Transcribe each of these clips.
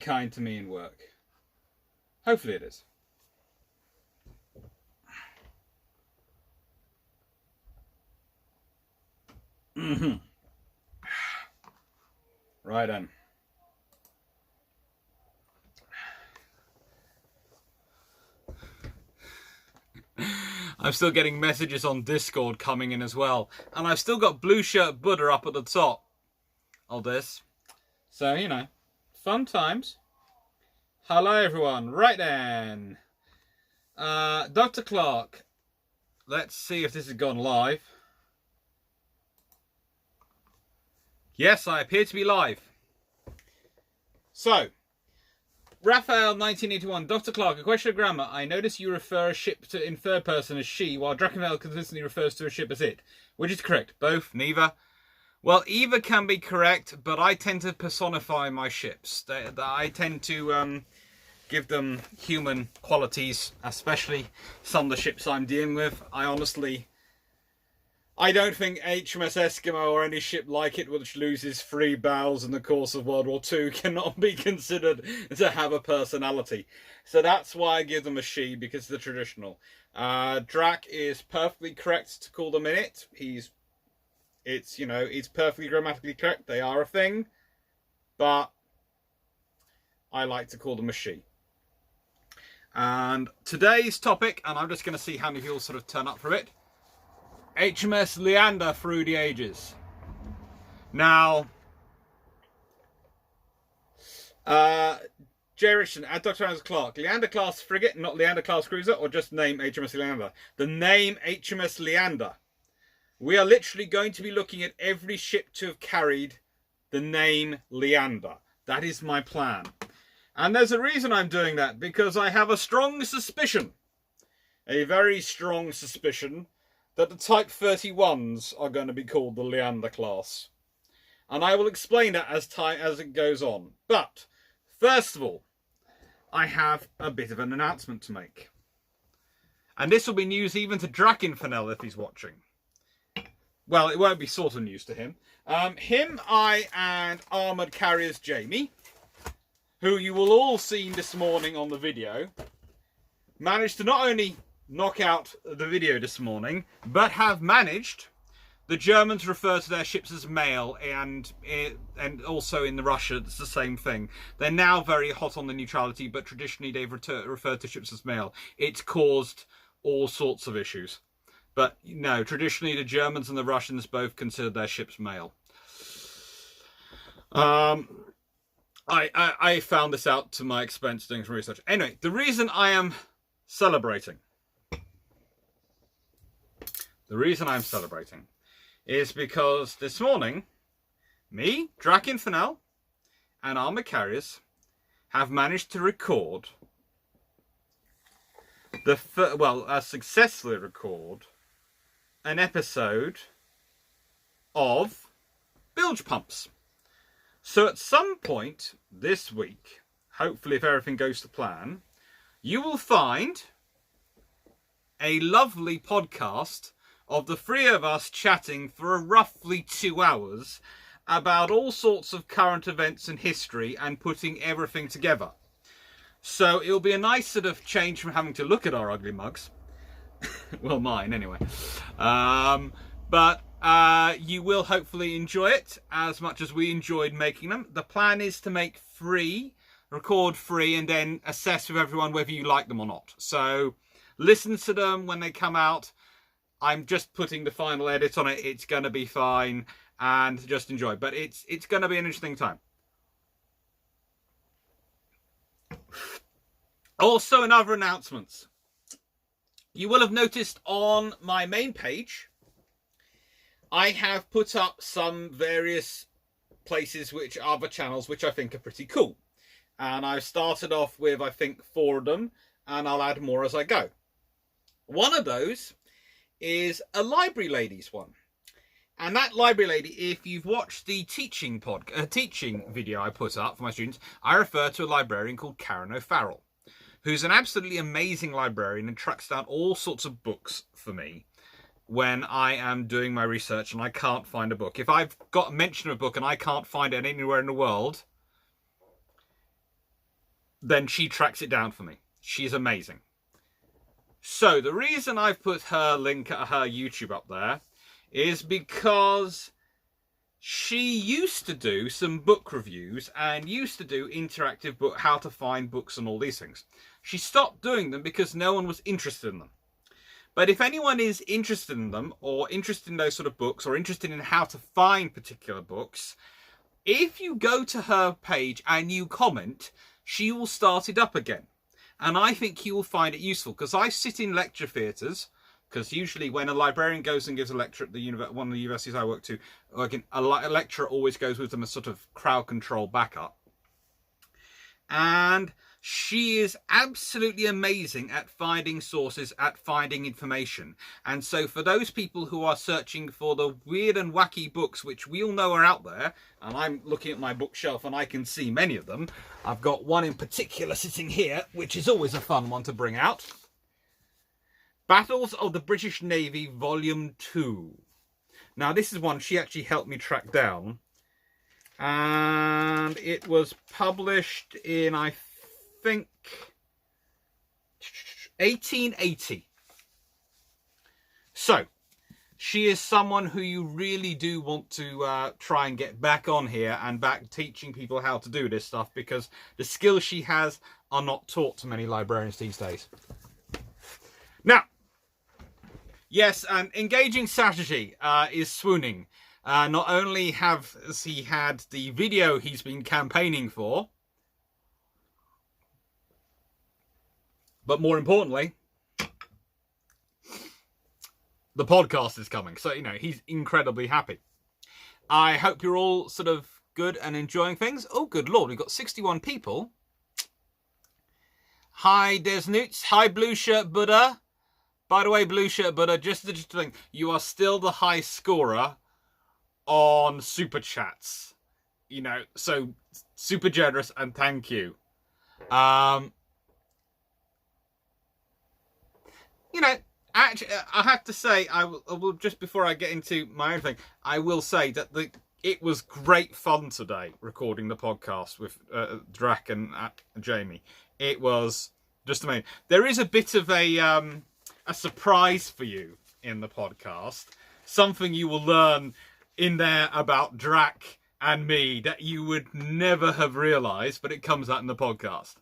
kind to me in work. Hopefully it is. Right then. I'm still getting messages on Discord coming in as well. And I've still got Blue Shirt Buddha up at the top of this. So, you know, fun times. Hello everyone. Right then. Dr. Clark. Let's see if this has gone live. Yes, I appear to be live. So, Raphael, 1981. Dr. Clark, a question of grammar. I notice you refer a ship to in third person as she, while Drakenfell consistently refers to a ship as it. Which is correct? Both? Neither? Well, either can be correct, but I tend to personify my ships. I tend to give them human qualities, especially some of the ships I'm dealing with. I don't think HMS Eskimo or any ship like it which loses 3 bows in the course of World War II cannot be considered to have a personality. So that's why I give them a she, because they're traditional. Drac is perfectly correct to call them in it. It's perfectly grammatically correct. They are a thing. But I like to call them a she. And today's topic, and I'm just going to see how many people sort of turn up for it. HMS Leander through the ages. Now, J. Richardson, add Dr. Andrew Clark. Leander class frigate, not Leander class cruiser, or just name HMS Leander? The name HMS Leander. We are literally going to be looking at every ship to have carried the name Leander. That is my plan. And there's a reason I'm doing that, because I have a strong suspicion, a very strong suspicion, that the Type 31s are going to be called the Leander class. And I will explain that as it goes on. But, first of all, I have a bit of an announcement to make. And this will be news even to Drakenfell if he's watching. Well, it won't be sort of news to him. I, and Armoured Carriers Jamie, who you will all seen this morning on the video, managed to not only knock out the video this morning, but have managed. The Germans refer to their ships as male, and also in the Russia it's the same thing. They're now very hot on the neutrality, but traditionally they've referred to ships as male. It's caused all sorts of issues. But no, traditionally the Germans and the Russians both consider their ships male. I found this out to my expense doing some research. Anyway, the reason I am celebrating is because this morning, me, Drakenfell, and Armoured Carriers have managed to record successfully record an episode of bilge pumps. So at some point this week, hopefully if everything goes to plan, you will find a lovely podcast of the 3 of us chatting for roughly 2 hours about all sorts of current events and history and putting everything together. So it'll be a nice sort of change from having to look at our ugly mugs. Well, mine anyway. But you will hopefully enjoy it as much as we enjoyed making them. The plan is to make 3, record 3, and then assess with everyone whether you like them or not. So listen to them when they come out. I'm just putting the final edit on it. It's going to be fine, and just enjoy. But it's going to be an interesting time. Also, in other announcements, you will have noticed on my main page, I have put up some various places which are other channels which I think are pretty cool. And I've started off with, I think, 4 of them, and I'll add more as I go. One of those is a library ladies one. And that library lady, if you've watched the teaching video I put up for my students, I refer to a librarian called Karen O'Farrell, who's an absolutely amazing librarian and tracks down all sorts of books for me when I am doing my research and I can't find a book. If I've got a mention of a book and I can't find it anywhere in the world, then she tracks it down for me. She's amazing. So the reason I've put her link at her YouTube up there is because she used to do some book reviews and used to do interactive book, how to find books and all these things. She stopped doing them because no one was interested in them. But if anyone is interested in them, or interested in those sort of books, or interested in how to find particular books, if you go to her page and you comment, she will start it up again. And I think you will find it useful, because I sit in lecture theatres, because usually when a librarian goes and gives a lecture at one of the universities I work to, a lecturer always goes with them as sort of crowd control backup. And she is absolutely amazing at finding sources, at finding information. And so for those people who are searching for the weird and wacky books, which we all know are out there, and I'm looking at my bookshelf and I can see many of them. I've got one in particular sitting here, which is always a fun one to bring out. Battles of the British Navy, Volume 2. Now, this is one she actually helped me track down. And it was published in, I think, 1880. So, she is someone who you really do want to try and get back on here and back teaching people how to do this stuff, because the skills she has are not taught to many librarians these days. Now, yes, and engaging strategy is swooning. Not only has he had the video he's been campaigning for, but more importantly, the podcast is coming. So, you know, he's incredibly happy. I hope you're all sort of good and enjoying things. Oh, good Lord, we've got 61 people. Hi, Des Newts. Hi, Blue Shirt Buddha. By the way, Blue Shirt Buddha, just the thing, you are still the high scorer on super chats, you know, so super generous and thank you. You know, actually, I have to say, I will just before I get into my own thing, I will say that it was great fun today recording the podcast with Drac and Jamie. It was just amazing. There is a bit of a surprise for you in the podcast, something you will learn in there about Drac and me that you would never have realised, but it comes out in the podcast.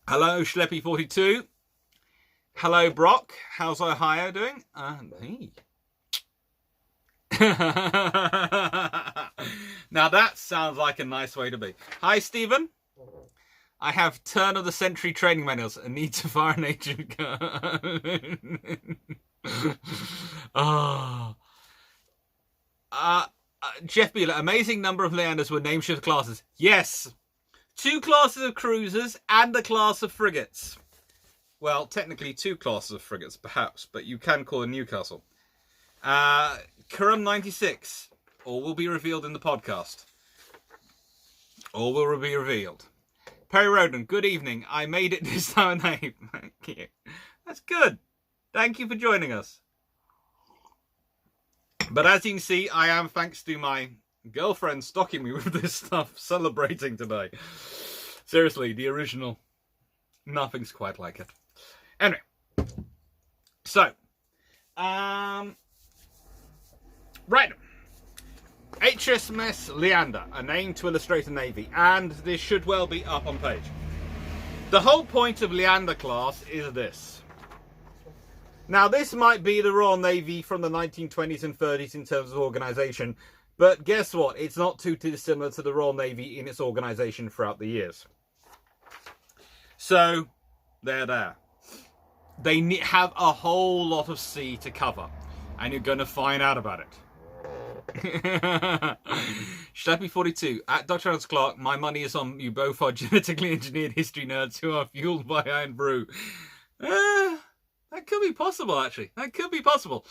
Hello, Schleppy42. Hello, Brock. How's Ohio doing? Hey. Now that sounds like a nice way to be. Hi, Stephen. I have turn of the century training manuals and need to fire an agent. Jeff Beeler, amazing number of Leanders were name shift classes. Yes, 2 classes of cruisers and a class of frigates. Well, technically 2 classes of frigates, perhaps, but you can call it Newcastle. Kurum 96, all will be revealed in the podcast. All will be revealed. Perry Roden, good evening. I made it this time of night. Thank you. That's good. Thank you for joining us. But as you can see, I am, thanks to my girlfriend stocking me with this stuff, celebrating today. Seriously, the original. Nothing's quite like it. Anyway. So. Right. HMS Leander, a name to illustrate a navy. And this should well be up on page. The whole point of Leander class is this. Now, this might be the Royal Navy from the 1920s and 30s in terms of organisation, but guess what? It's not too dissimilar to the Royal Navy in its organisation throughout the years. So, they're there. They have a whole lot of sea to cover, and you're going to find out about it. Schleppy42, at Dr. Hans Clark, my money is on you both are genetically engineered history nerds who are fueled by Iron Brew. That could be possible, actually. That could be possible.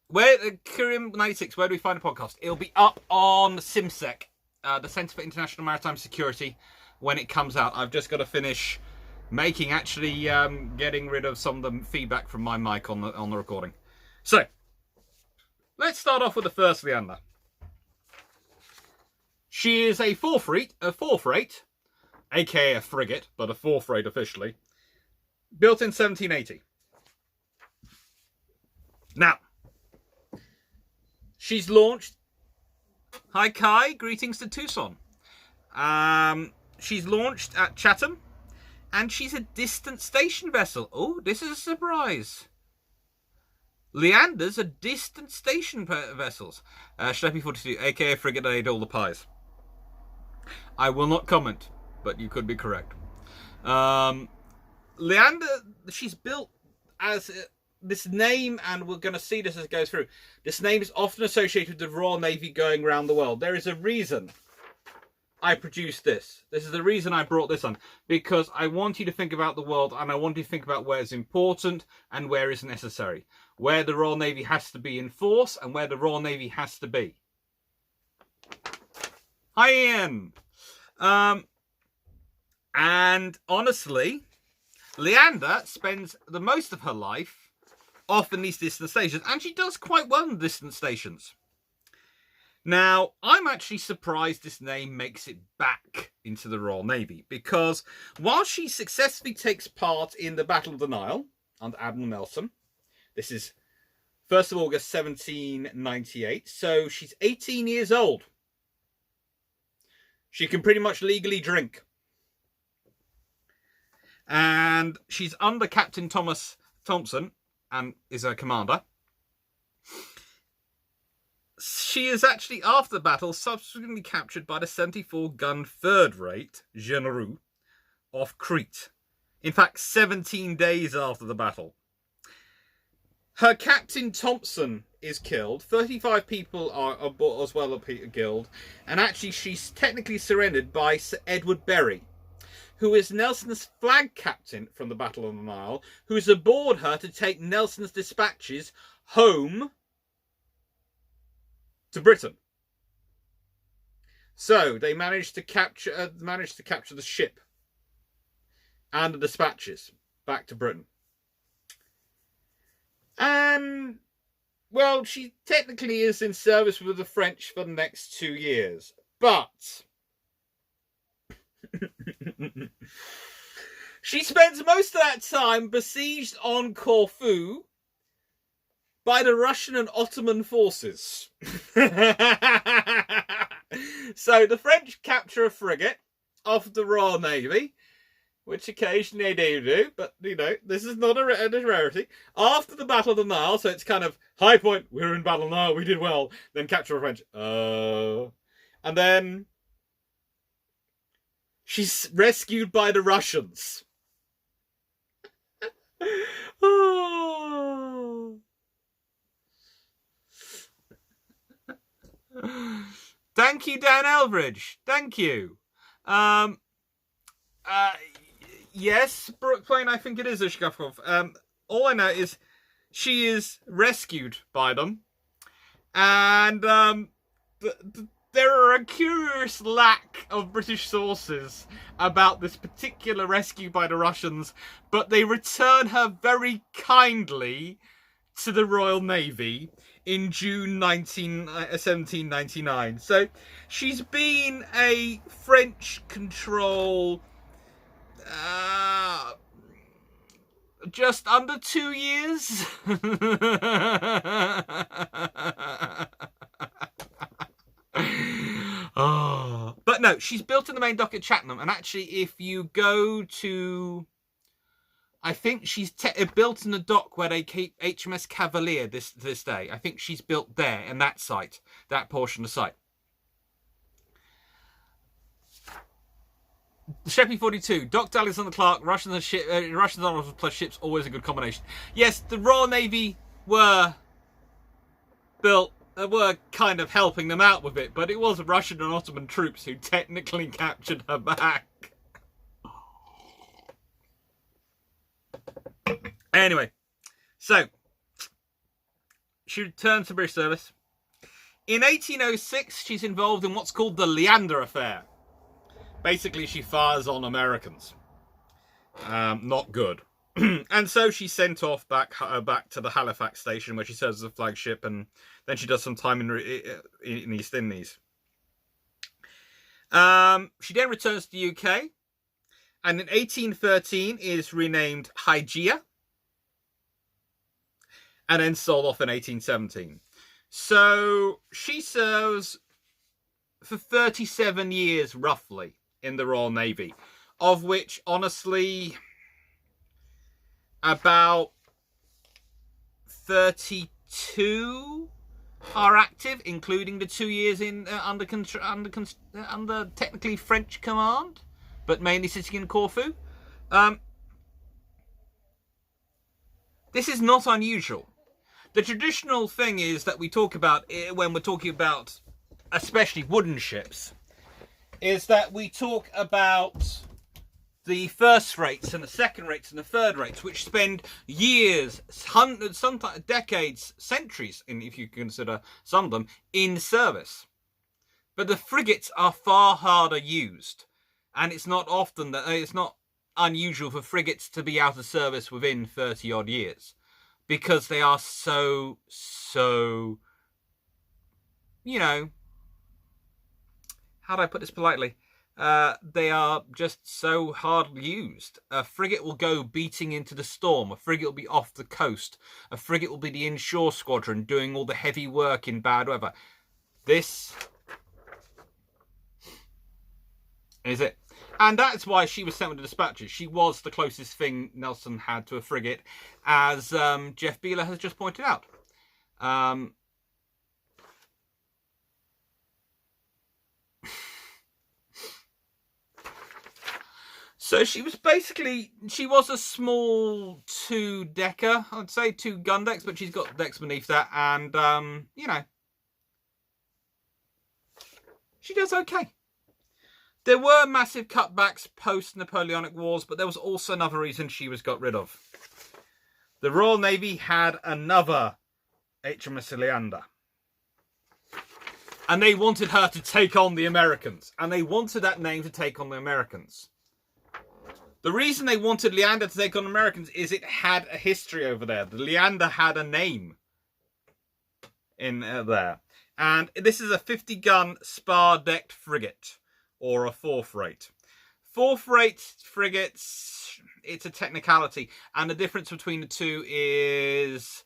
Where Kurim 96, where do we find a podcast? It'll be up on SimSec, the Centre for International Maritime Security, when it comes out. I've just got to finish making, actually, getting rid of some of the feedback from my mic on the recording. So, let's start off with the first Leander. She is a fourth rate, aka a frigate, but a fourth rate officially, built in 1780. Now, she's launched. Hi Kai, greetings to Tucson. She's launched at Chatham, and she's a distant station vessel. Oh, this is a surprise. Leanders are distant station vessels. Schleppy 42, aka frigate that ate all the pies. I will not comment, but you could be correct. Leander, she's built as this name, and we're going to see this as it goes through. This name is often associated with the Royal Navy going around the world. There is a reason I produced this. This is the reason I brought this on, because I want you to think about the world, and I want you to think about where it's important and where it's necessary, where the Royal Navy has to be in force and where the Royal Navy has to be. Hi Ian. And honestly, Leander spends the most of her life off in these distant stations, and she does quite well in distant stations. Now, I'm actually surprised this name makes it back into the Royal Navy, because while she successfully takes part in the Battle of the Nile under Admiral Nelson, this is 1st of August 1798, so she's 18 years old. She can pretty much legally drink. And she's under Captain Thomas Thompson and is her commander. She is actually, after the battle, subsequently captured by the 74-gun third-rate Genereux off Crete. In fact, 17 days after the battle. Her Captain Thompson is killed. 35 people are as well killed. And actually, she's technically surrendered by Sir Edward Berry, who is Nelson's flag captain from the Battle of the Nile, who is aboard her to take Nelson's dispatches home to Britain. So they managed to capture the ship and the dispatches back to Britain. And well, she technically is in service with the French for the next 2 years, but she spends most of that time besieged on Corfu by the Russian and Ottoman forces. So the French capture a frigate off the Royal Navy, which occasionally they do, but you know, this is not a rarity. After the Battle of the Nile, so it's kind of high point, we were in Battle of the Nile, we did well, then capture a French. And then she's rescued by the Russians. Oh. Thank you, Dan Elbridge. Thank you. Yes, Brooke Plain, I think it is Ishkafov. All I know is she is rescued by them. And there are a curious lack of British sources about this particular rescue by the Russians, but they return her very kindly to the Royal Navy in June 1799. So she's been a French control just under 2 years. Oh, but no, she's built in the main dock at Chatham, and actually, if you go to, I think she's built in the dock where they keep HMS Cavalier this day. I think she's built there in that site, that portion of the site. Sheppy 42, docked Alexander Clark, Russians and plus ships, always a good combination. Yes, the Royal Navy were kind of helping them out with it, but it was Russian and Ottoman troops who technically captured her back. Anyway, so she returns to British service. In 1806, she's involved in what's called the Leander affair. Basically, she fires on Americans. Not good. And so she's sent off back to the Halifax station, where she serves as a flagship, and then she does some time in East Indies. She then returns to the UK, and in 1813 is renamed Hygeia, and then sold off in 1817. So she serves for 37 years, roughly, in the Royal Navy, of which, honestly, about 32 are active, including the 2 years in under technically French command, but mainly sitting in Corfu. This is not unusual. The traditional thing is that we talk about when we're talking about especially wooden ships, is that we talk about the first rates and the second rates and the third rates, which spend years, hundreds, sometimes decades, centuries, if you consider some of them, in service. But the frigates are far harder used, and it's not often that it's not unusual for frigates to be out of service within 30 odd years, because they are so, you know, how do I put this politely? They are just so hardly used. A frigate will go beating into the storm. A frigate will be off the coast. A frigate will be the inshore squadron doing all the heavy work in bad weather. This is it. And that's why she was sent with the dispatches. She was the closest thing Nelson had to a frigate, as Jeff Beeler has just pointed out. So she was a small 2-decker, I'd say 2 gun decks, but she's got decks beneath that, and, you know, she does okay. There were massive cutbacks post-Napoleonic Wars, but there was also another reason she was got rid of. The Royal Navy had another HMS Leander. And they wanted her to take on the Americans. And they wanted that name to take on the Americans. The reason they wanted Leander to take on Americans is it had a history over there. The Leander had a name in there. And this is a 50-gun spar-decked frigate, or a 4th rate. 4th rate frigates, it's a technicality. And the difference between the two is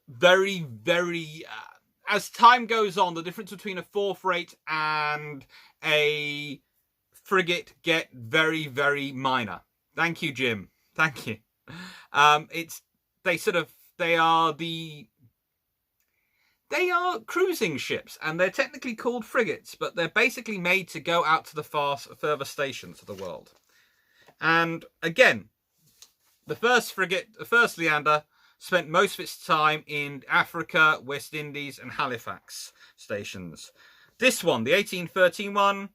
very, very... as time goes on, the difference between a 4th rate and a frigate get very, very minor. Thank you, Jim. Thank you. They are cruising ships, and they're technically called frigates, but they're basically made to go out to the further stations of the world. And again, the first frigate, the first Leander, spent most of its time in Africa, West Indies, and Halifax stations. This one, the 1813 one,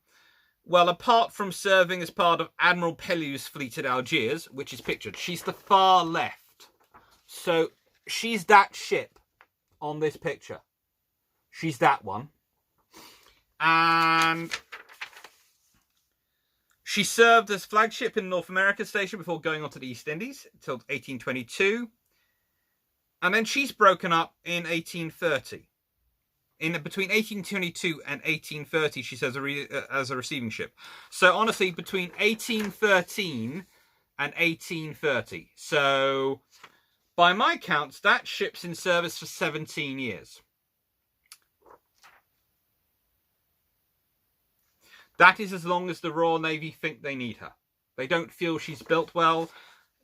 well, apart from serving as part of Admiral Pellieu's fleet at Algiers, which is pictured, she's the far left. So she's that ship on this picture. She's that one. And she served as flagship in North America station before going on to the East Indies until 1822. And then she's broken up in 1830. Between 1822 and 1830, she says as a receiving ship. So honestly, between 1813 and 1830. So by my counts, that ship's in service for 17 years. That is as long as the Royal Navy think they need her. They don't feel she's built well.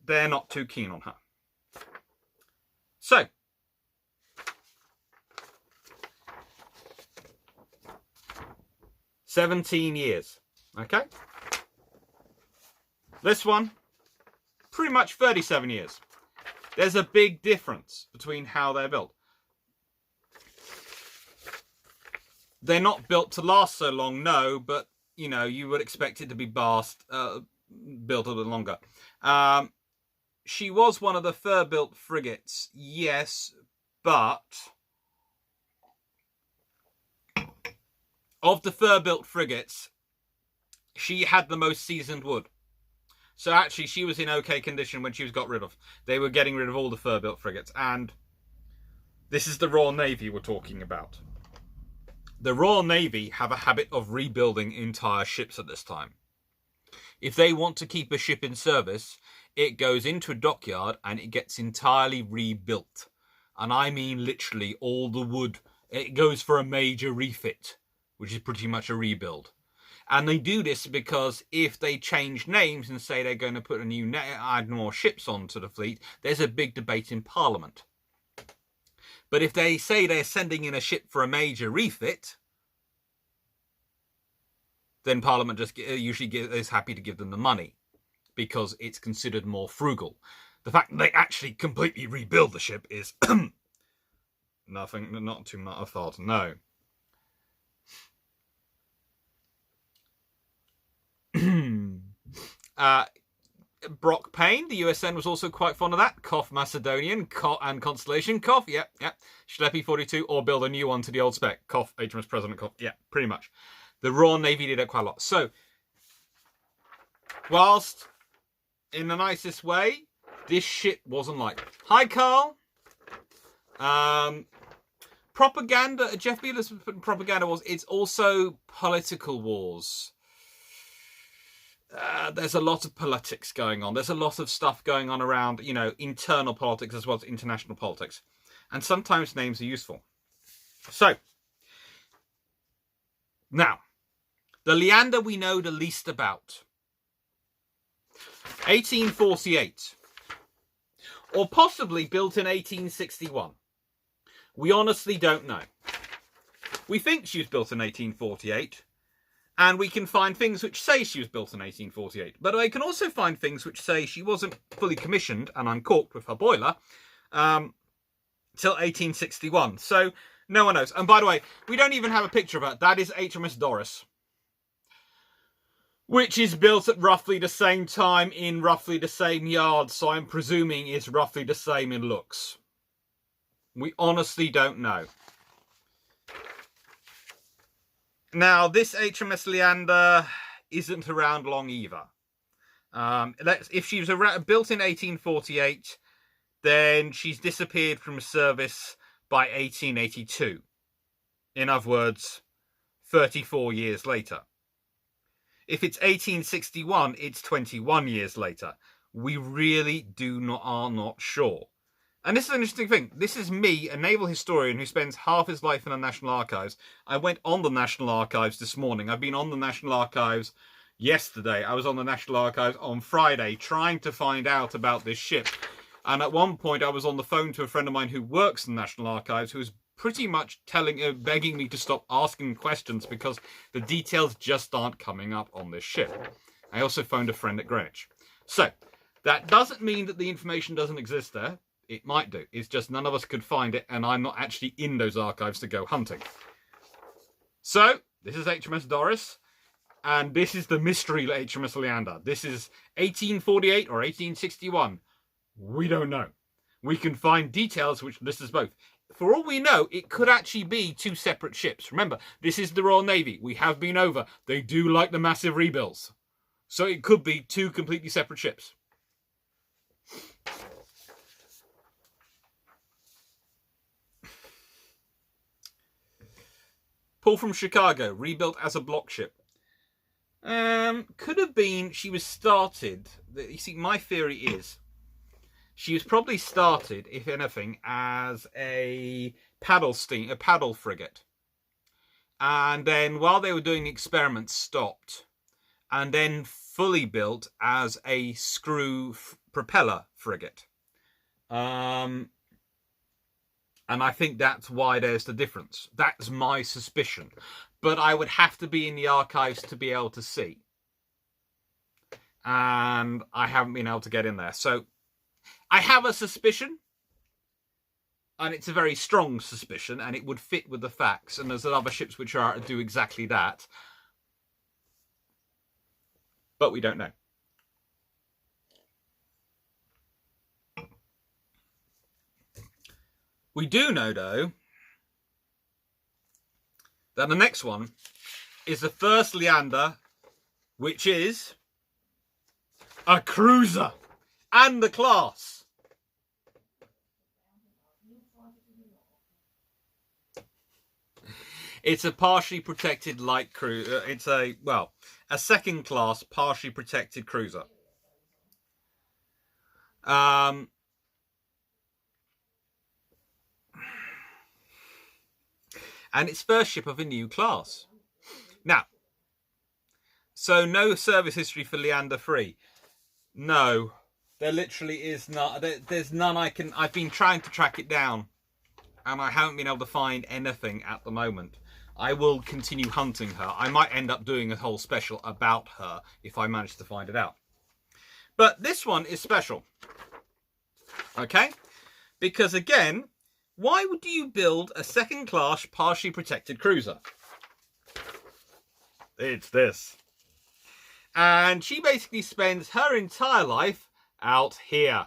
They're not too keen on her. So, $17 years. Okay? This one, pretty much 37 years. There's a big difference between how they're built. They're not built to last so long, no, but, you know, you would expect it to be built a little longer. She was one of the fur-built frigates, yes, but of the fur-built frigates, she had the most seasoned wood. So actually, she was in okay condition when she was got rid of. They were getting rid of all the fur-built frigates. And this is the Royal Navy we're talking about. the Royal Navy have a habit of rebuilding entire ships at this time. If they want to keep a ship in service, it goes into a dockyard and it gets entirely rebuilt. And I mean literally all the wood. It goes for a major refit, which is pretty much a rebuild. And they do this because if they change names and say they're going to put add more ships onto the fleet, there's a big debate in Parliament. But if they say they're sending in a ship for a major refit, then Parliament just usually is happy to give them the money because it's considered more frugal. The fact that they actually completely rebuild the ship is nothing, not too much of a thought, no. Brock Payne, the USN, was also quite fond of that. Cough Macedonian, and Constellation, cough, yep. Schleppy 42, or build a new one to the old spec. Cough, HMS President, cough, yeah, pretty much. The Royal Navy did it quite a lot. So, whilst in the nicest way, this shit wasn't like. Hi, Carl. Propaganda, Jeff Beeler's propaganda wars, it's also political wars. There's a lot of politics going on. There's a lot of stuff going on around, internal politics as well as international politics. And sometimes names are useful. So, now, the Leander we know the least about. 1848. Or possibly built in 1861. We honestly don't know. We think she was built in 1848. And we can find things which say she was built in 1848. But I can also find things which say she wasn't fully commissioned and uncorked with her boiler till 1861. So no one knows. And by the way, we don't even have a picture of her. That is HMS Doris, which is built at roughly the same time in roughly the same yard. So I'm presuming is roughly the same in looks. We honestly don't know. Now, this HMS Leander isn't around long either. If she was built in 1848, then she's disappeared from service by 1882. In other words, 34 years later. If it's 1861, it's 21 years later. We really are not sure. And this is an interesting thing. This is me, a naval historian who spends half his life in the National Archives. I went on the National Archives this morning. I've been on the National Archives yesterday. I was on the National Archives on Friday trying to find out about this ship. And at one point I was on the phone to a friend of mine who works in the National Archives who was pretty much begging me to stop asking questions because the details just aren't coming up on this ship. I also phoned a friend at Greenwich. So, that doesn't mean that the information doesn't exist there. It might do. It's just none of us could find it, and I'm not actually in those archives to go hunting. So, this is HMS Doris, and this is the mystery HMS Leander. This is 1848 or 1861. We don't know. We can find details which list us both. For all we know, it could actually be two separate ships. Remember, this is the Royal Navy. We have been over. They do like the massive rebuilds. So it could be two completely separate ships. Paul from Chicago, rebuilt as a block ship. Could have been she was started. You see, my theory is she was probably started, if anything, as a paddle frigate. And then while they were doing experiments, stopped. And then fully built as a screw propeller frigate. And I think that's why there's the difference. That's my suspicion. But I would have to be in the archives to be able to see. And I haven't been able to get in there. So I have a suspicion. And it's a very strong suspicion. And it would fit with the facts. And there's other ships which do exactly that. But we don't know. We do know, though, that the next one is the first Leander, which is a cruiser and the class. It's a partially protected light cruiser. It's a second class partially protected cruiser. And it's first ship of a new class. Now, so no service history for Leander 3. No, there literally is not. There's none I've been trying to track it down, and I haven't been able to find anything at the moment. I will continue hunting her. I might end up doing a whole special about her if I manage to find it out. But this one is special. Okay? Because again, why would you build a second class partially protected cruiser? It's this. And she basically spends her entire life out here.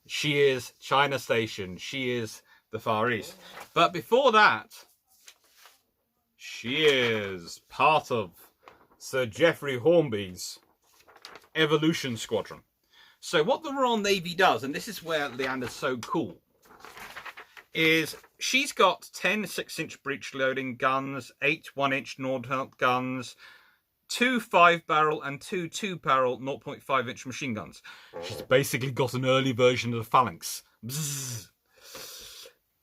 She is China Station. She is the Far East. But before that, she is part of Sir Geoffrey Hornby's Evolution Squadron. So what the Royal Navy does, and this is where Leander's so cool, is she's got 10 6-inch breech loading guns, 8 1-inch Nordholt guns, 2 5-barrel and 2 2-barrel 0.5-inch machine guns. She's basically got an early version of the Phalanx. Bzzz.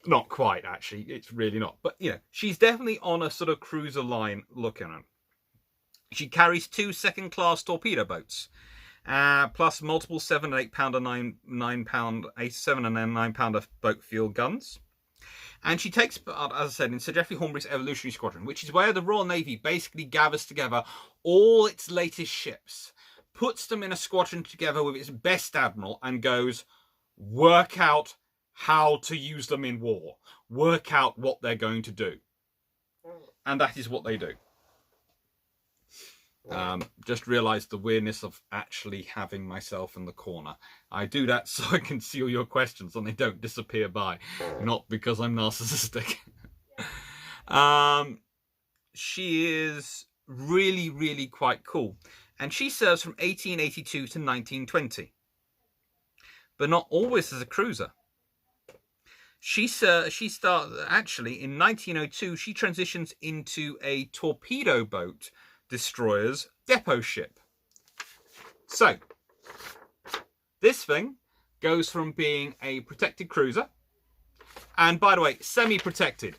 Not quite, actually. It's really not. But, you know, she's definitely on a sort of cruiser line looking at. She carries 2 second-class torpedo boats, plus multiple 7 and 8 pounder, 9 pound, 7 and 9 pounder boat fuel guns. And she takes part, as I said, in Sir Geoffrey Hornby's Evolutionary Squadron, which is where the Royal Navy basically gathers together all its latest ships, puts them in a squadron together with its best admiral, and goes, work out how to use them in war. Work out what they're going to do. And that is what they do. Just realised the weirdness of actually having myself in the corner. I do that so I can see all your questions and they don't disappear by, not because I'm narcissistic. She is really, really quite cool. And she serves from 1882 to 1920. But not always as a cruiser. She starts, actually, in 1902, she transitions into a torpedo boat destroyer's depot ship. So, this thing goes from being a protected cruiser, and by the way, semi-protected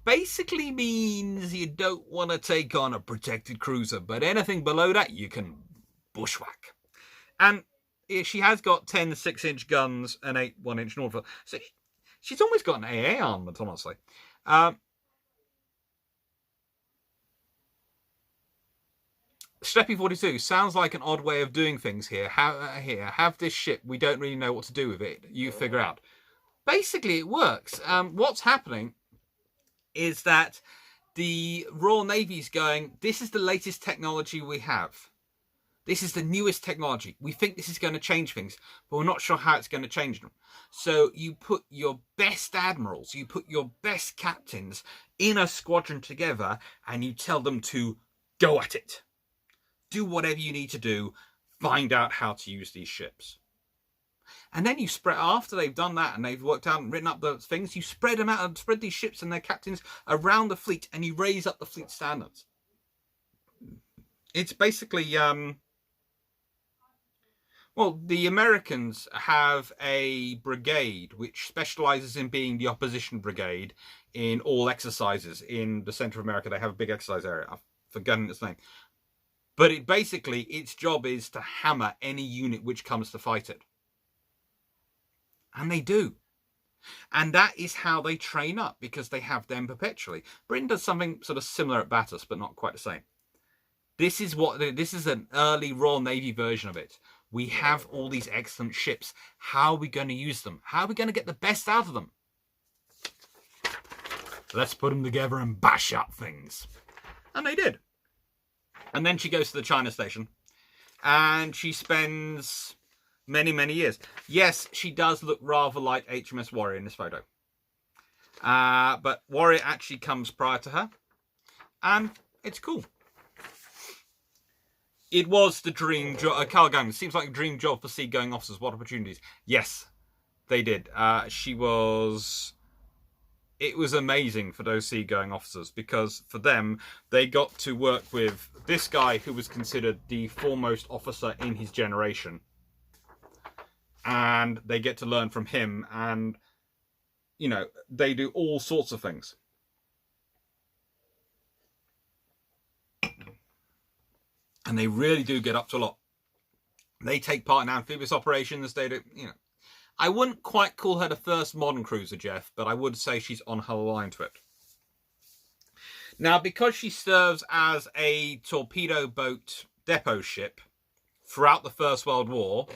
basically means you don't want to take on a protected cruiser, but anything below that you can bushwhack. And she has got 10 6-inch guns and 8 1-inch Nordholt. So she's almost got an AA armament, honestly. Streppy 42 sounds like an odd way of doing things here. Have this ship. We don't really know what to do with it. You figure out. Basically, it works. What's happening is that the Royal Navy's going, this is the latest technology we have. This is the newest technology. We think this is going to change things, but we're not sure how it's going to change them. So you put your best admirals, you put your best captains in a squadron together, and you tell them to go at it. Do whatever you need to do. Find out how to use these ships. And then you spread, after they've done that and they've worked out and written up the things, you spread them out and spread these ships and their captains around the fleet, and you raise up the fleet standards. It's basically, well, the Americans have a brigade which specializes in being the opposition brigade in all exercises. In the center of America, they have a big exercise area. I've forgotten its name. But it basically, its job is to hammer any unit which comes to fight it. And they do. And that is how they train up, because they have them perpetually. Britain does something sort of similar at Bathurst, but not quite the same. This is an early Royal Navy version of it. We have all these excellent ships. How are we going to use them? How are we going to get the best out of them? Let's put them together and bash up things. And they did. And then she goes to the China Station, and she spends many, many years. Yes, she does look rather like HMS Warrior in this photo. But Warrior actually comes prior to her, and it's cool. It was the dream job. Carl Gagnon, seems like a dream job for seagoing officers. What opportunities? Yes, they did. She was it was amazing for those seagoing officers, because for them, they got to work with this guy who was considered the foremost officer in his generation. And they get to learn from him, and, you know, they do all sorts of things. And they really do get up to a lot. They take part in amphibious operations. They do, you know. I wouldn't quite call her the first modern cruiser, Jeff, but I would say she's on her line to it. Now, because she serves as a torpedo boat depot ship throughout the First World War,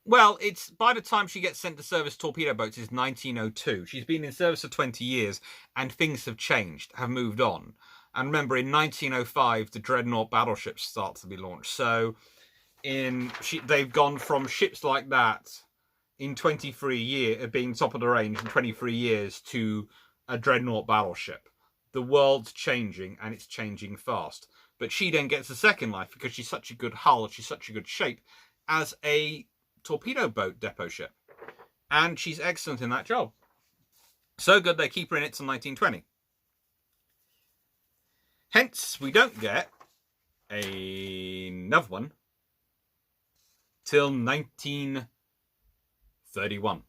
well, it's by the time she gets sent to service torpedo boats is 1902. She's been in service for 20 years, and things have changed, have moved on. And remember, in 1905, the Dreadnought battleships start to be launched. So they've gone from ships like that in 23 years, being top of the range in 23 years, to a Dreadnought battleship. The world's changing, and it's changing fast. But she then gets a second life because she's such a good hull, she's such a good shape, as a torpedo boat depot ship. And she's excellent in that job. So good they keep her in it till 1920. Hence, we don't get another one till 1931.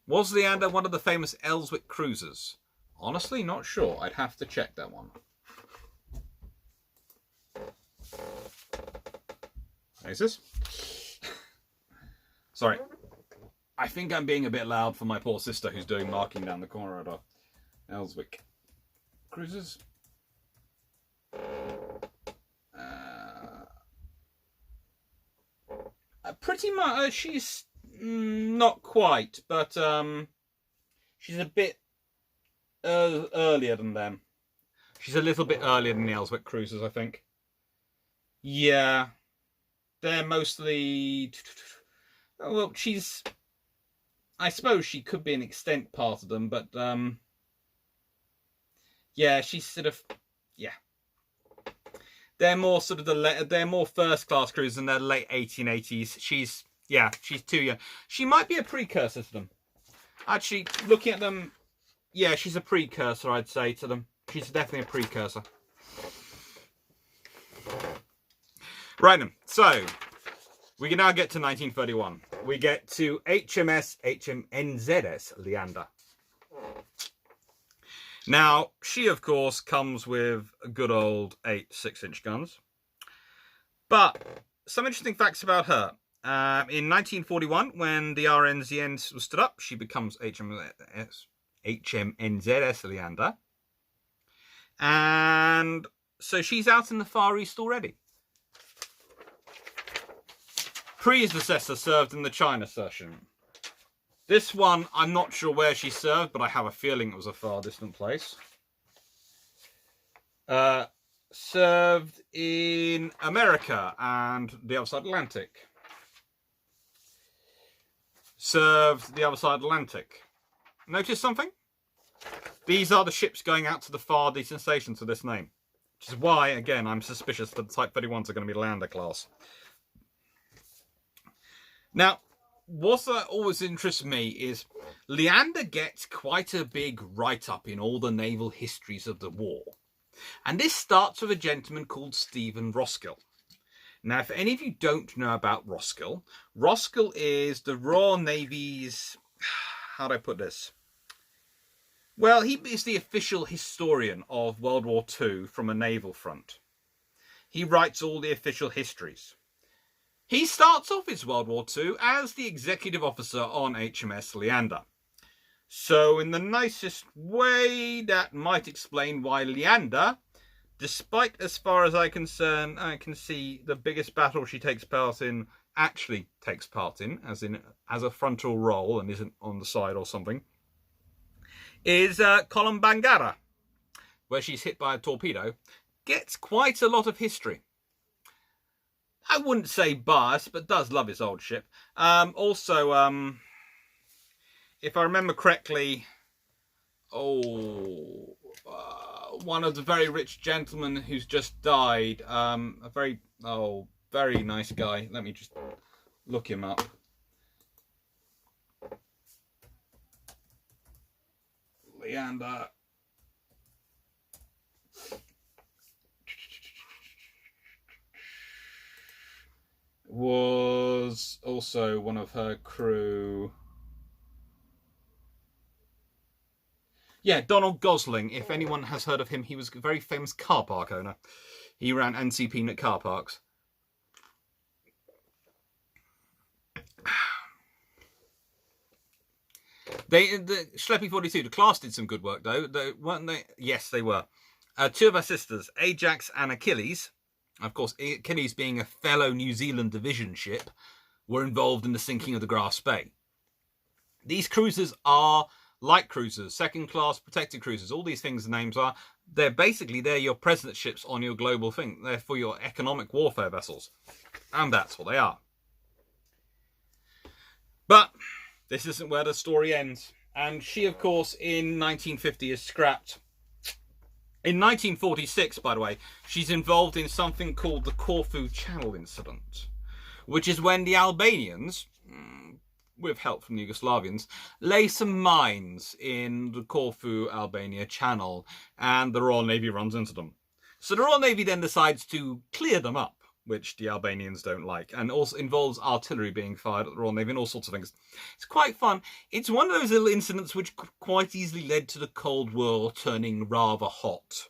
Was Leander one of the famous Ellswick cruisers? Honestly, not sure. I'd have to check that one. Is this? Sorry. I think I'm being a bit loud for my poor sister who's doing marking down the corner at our Ellswick cruisers. Pretty much, she's not quite, but she's a bit earlier than them. She's a little bit earlier than the Ellswick cruisers, I think. Yeah, they're mostly. Well, she's. I suppose she could be an extent part of them, but yeah, she's sort of. Yeah. They're more sort of they're more first class cruisers in their late 1880s. She's too young. She might be a precursor to them. Actually, looking at them, yeah, she's a precursor, I'd say, to them. She's definitely a precursor. Right then, so we can now get to 1931. We get to HMNZS Leander. Now, she, of course, comes with good old 8 6-inch guns. But some interesting facts about her. In 1941, when the RNZN was stood up, she becomes HMNZS Leander. And so she's out in the Far East already. Predecessor served in the China session. This one, I'm not sure where she served, but I have a feeling it was a far distant place. Served in America and the other side of the Atlantic. Served the other side of the Atlantic. Notice something? These are the ships going out to the far distant stations with this name. Which is why, again, I'm suspicious that the Type 31s are going to be Leander class. Now, what always interests me is Leander gets quite a big write-up in all the naval histories of the war. And this starts with a gentleman called Stephen Roskill. Now, if any of you don't know about Roskill, Roskill is the Royal Navy's... How do I put this? Well, he is the official historian of World War II from a naval front. He writes all the official histories. He starts off his World War II as the executive officer on HMS Leander. So in the nicest way, that might explain why Leander, despite as far as I can see the biggest battle she takes part in, actually takes part in, as a frontal role and isn't on the side or something, is Columbangara, where she's hit by a torpedo, gets quite a lot of history. I wouldn't say biased, but does love his old ship. Also, if I remember correctly, one of the very rich gentlemen who's just died, very nice guy. Let me just look him up. Leander. Was also one of her crew. Yeah, Donald Gosling. If anyone has heard of him, he was a very famous car park owner. He ran NCP car parks. The Schleppy 42, the class did some good work though, weren't they? Yes, they were. Two of our sisters, Ajax and Achilles, of course, Achilles being a fellow New Zealand division ship, were involved in the sinking of the Grass Bay. These cruisers are light cruisers, second class protected cruisers, all these things the names are. They're your presence ships on your global thing. They're for your economic warfare vessels. And that's what they are. But this isn't where the story ends. And she, of course, in 1950 is scrapped. In 1946, by the way, she's involved in something called the Corfu Channel Incident, which is when the Albanians, with help from the Yugoslavians, lay some mines in the Corfu, Albania channel, and the Royal Navy runs into them. So the Royal Navy then decides to clear them up, which the Albanians don't like, and also involves artillery being fired at the Royal Navy and all sorts of things. It's quite fun. It's one of those little incidents which quite easily led to the Cold War turning rather hot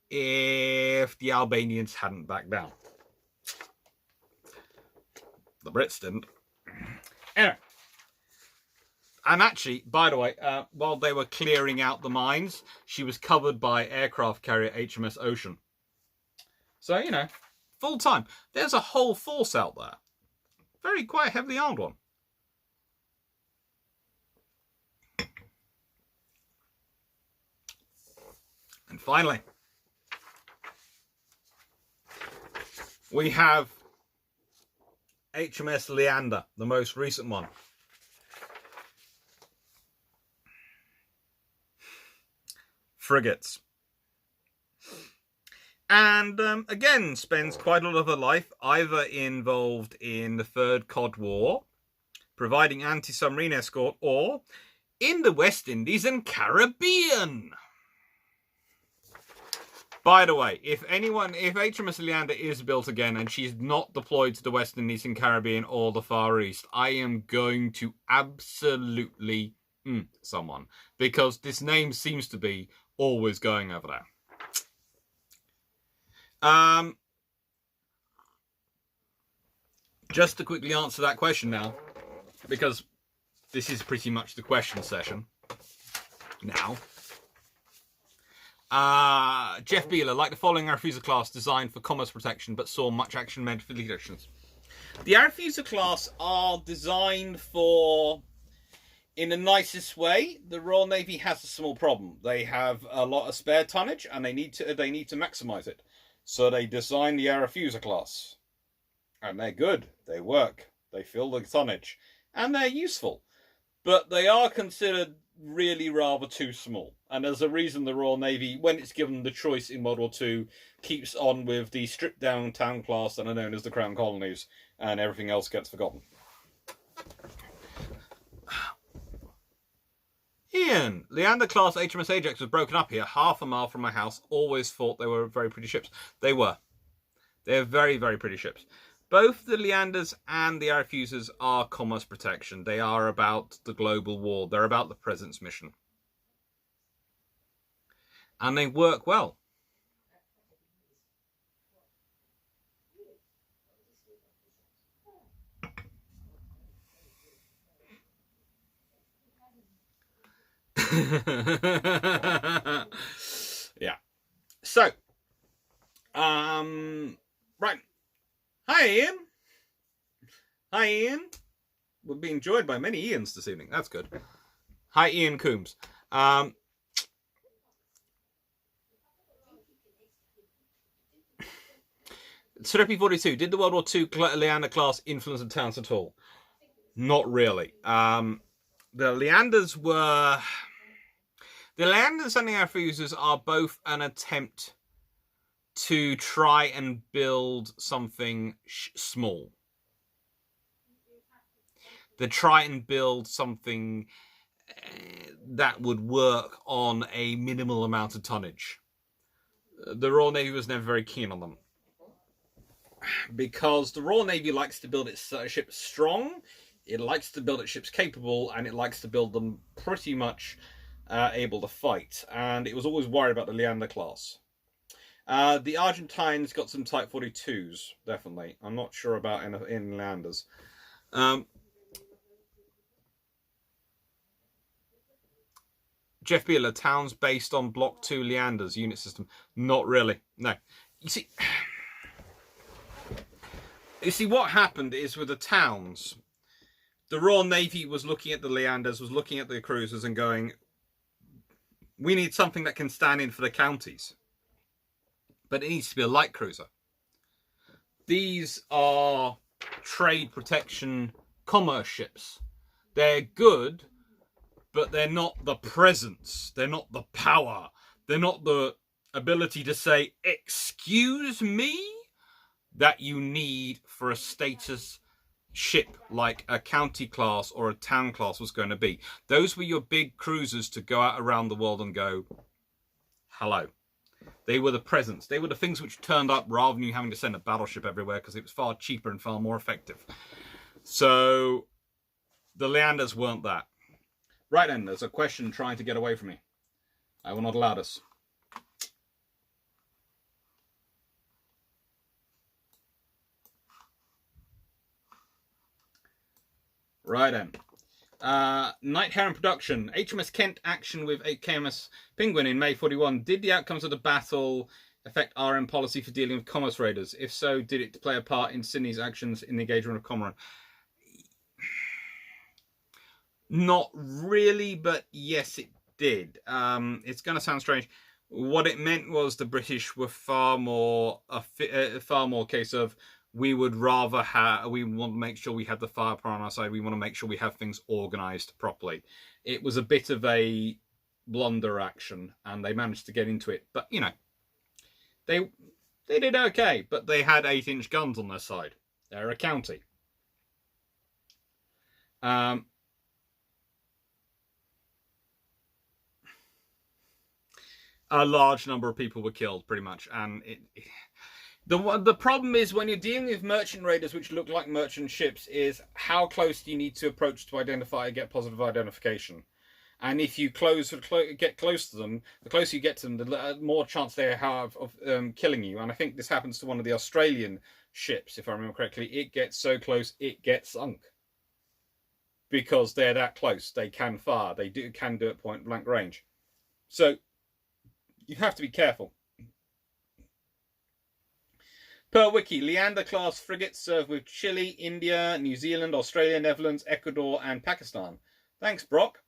if the Albanians hadn't backed down. The Brits didn't. Anyway. And actually, by the way, while they were clearing out the mines, she was covered by aircraft carrier HMS Ocean. So, you know, full time. There's a whole force out there. Quite heavily armed one. And finally, we have HMS Leander, the most recent one. Frigates. And again, spends quite a lot of her life either involved in the Third Cod War, providing anti-submarine escort, or in the West Indies and Caribbean. By the way, if HMS Leander is built again and she's not deployed to the West Indies and Caribbean or the Far East, I am going to absolutely someone, because this name seems to be always going over there. Just to quickly answer that question now, because this is pretty much the question session now. Jeff Beeler, like the following Arethusa class designed for commerce protection but saw much action made for legislations. The Arethusa class are designed for, in the nicest way, the Royal Navy has a small problem. They have a lot of spare tonnage and they need to maximise it. So they design the Arethusa class. And they're good. They work. They fill the tonnage. And they're useful. But they are considered really rather too small. And there's a reason the Royal Navy, when it's given the choice in World War II, keeps on with the stripped down town class that are known as the Crown Colonies. And everything else gets forgotten. Ian, Leander class HMS Ajax was broken up here, half a mile from my house. Always thought they were very pretty ships. They were. They're very, very pretty ships. Both the Leanders and the Arethusas are commerce protection. They are about the global war. They're about the President's mission. And they work well. Yeah. So, right. Hi, Ian. Hi, Ian. We're being enjoyed by many Ians this evening. That's good. Hi, Ian Coombs. Srepi 42. Did the World War II Leander class influence the towns at all? Not really. The Leanders were... The Leanders and the Arethusas are both an attempt to try and build something small. They try and build something that would work on a minimal amount of tonnage. The Royal Navy was never very keen on them, because the Royal Navy likes to build its ships strong, it likes to build its ships capable, and it likes to build them pretty much able to fight. And it was always worried about the Leander class. The Argentines got some Type 42s, definitely. I'm not sure about in Leanders. Jeff Beeler, towns based on Block 2 Leanders unit system. Not really, no. You see, what happened is with the towns, the Royal Navy was looking at the Leanders, was looking at the cruisers and going, we need something that can stand in for the counties. But it needs to be a light cruiser. These are trade protection commerce ships. They're good, but they're not the presence. They're not the power. They're not the ability to say, excuse me, that you need for a status ship like a county class or a town class was going to be. Those were your big cruisers to go out around the world and go, hello. They were the presence. They were the things which turned up rather than you having to send a battleship everywhere, because it was far cheaper and far more effective. So the Leanders weren't that. Right then, there's a question trying to get away from me. I will not allow this. Right then. Night Heron production. HMS Kent action with KMS Penguin in May 41. Did the outcomes of the battle affect RM policy for dealing with commerce raiders? If so, did it play a part in Sydney's actions in the engagement of Comoran? Not really, but yes, it did. It's going to sound strange. What it meant was the British were far more case of, we would rather have, we want to make sure we have the firepower on our side. We want to make sure we have things organised properly. It was a bit of a blunder action, and they managed to get into it. But, you know, they did okay, but they had 8-inch guns on their side. They're a county. A large number of people were killed, pretty much, and the problem is when you're dealing with merchant raiders, which look like merchant ships, is how close do you need to approach to identify and get positive identification. And if you get close to them, the closer you get to them, the more chance they have of killing you. And I think this happens to one of the Australian ships, if I remember correctly. It gets so close, it gets sunk. Because they're that close. They can fire. They can do it point blank range. So you have to be careful. Per wiki, Leander class frigates serve with Chile, India, New Zealand, Australia, Netherlands, Ecuador, and Pakistan. Thanks, Brock.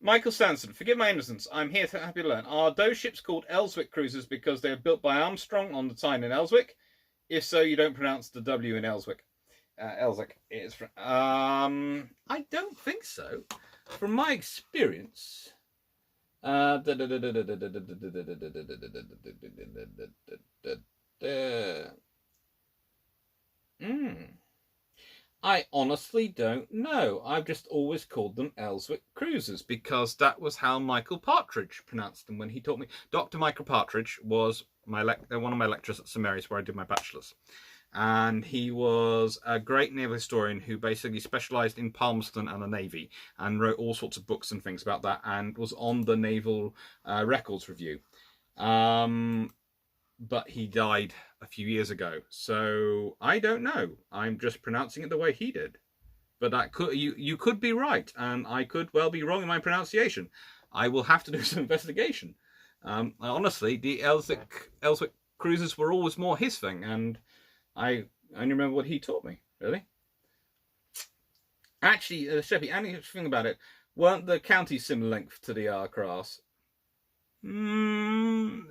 Michael Sanson, forgive my innocence. I'm here to happy to learn. Are those ships called Elswick cruisers because they were built by Armstrong on the Tyne in Elswick? If so, you don't pronounce the W in Elswick. Elswick is. I don't think so. From my experience. I honestly don't know. I've just always called them Elswick cruisers because that was how Michael Partridge pronounced them when he taught me. Dr. Michael Partridge was one of my lecturers at St Mary's where I did my bachelor's. And he was a great naval historian who basically specialised in Palmerston and the Navy and wrote all sorts of books and things about that and was on the Naval Records Review. But he died a few years ago, so I don't know. I'm just pronouncing it the way he did. But that you could be right, and I could well be wrong in my pronunciation. I will have to do some investigation. Honestly, the Elswick cruisers were always more his thing, and I only remember what he taught me, really. Actually, Sheppy, any thing about it, weren't the counties similar length to the R class? Not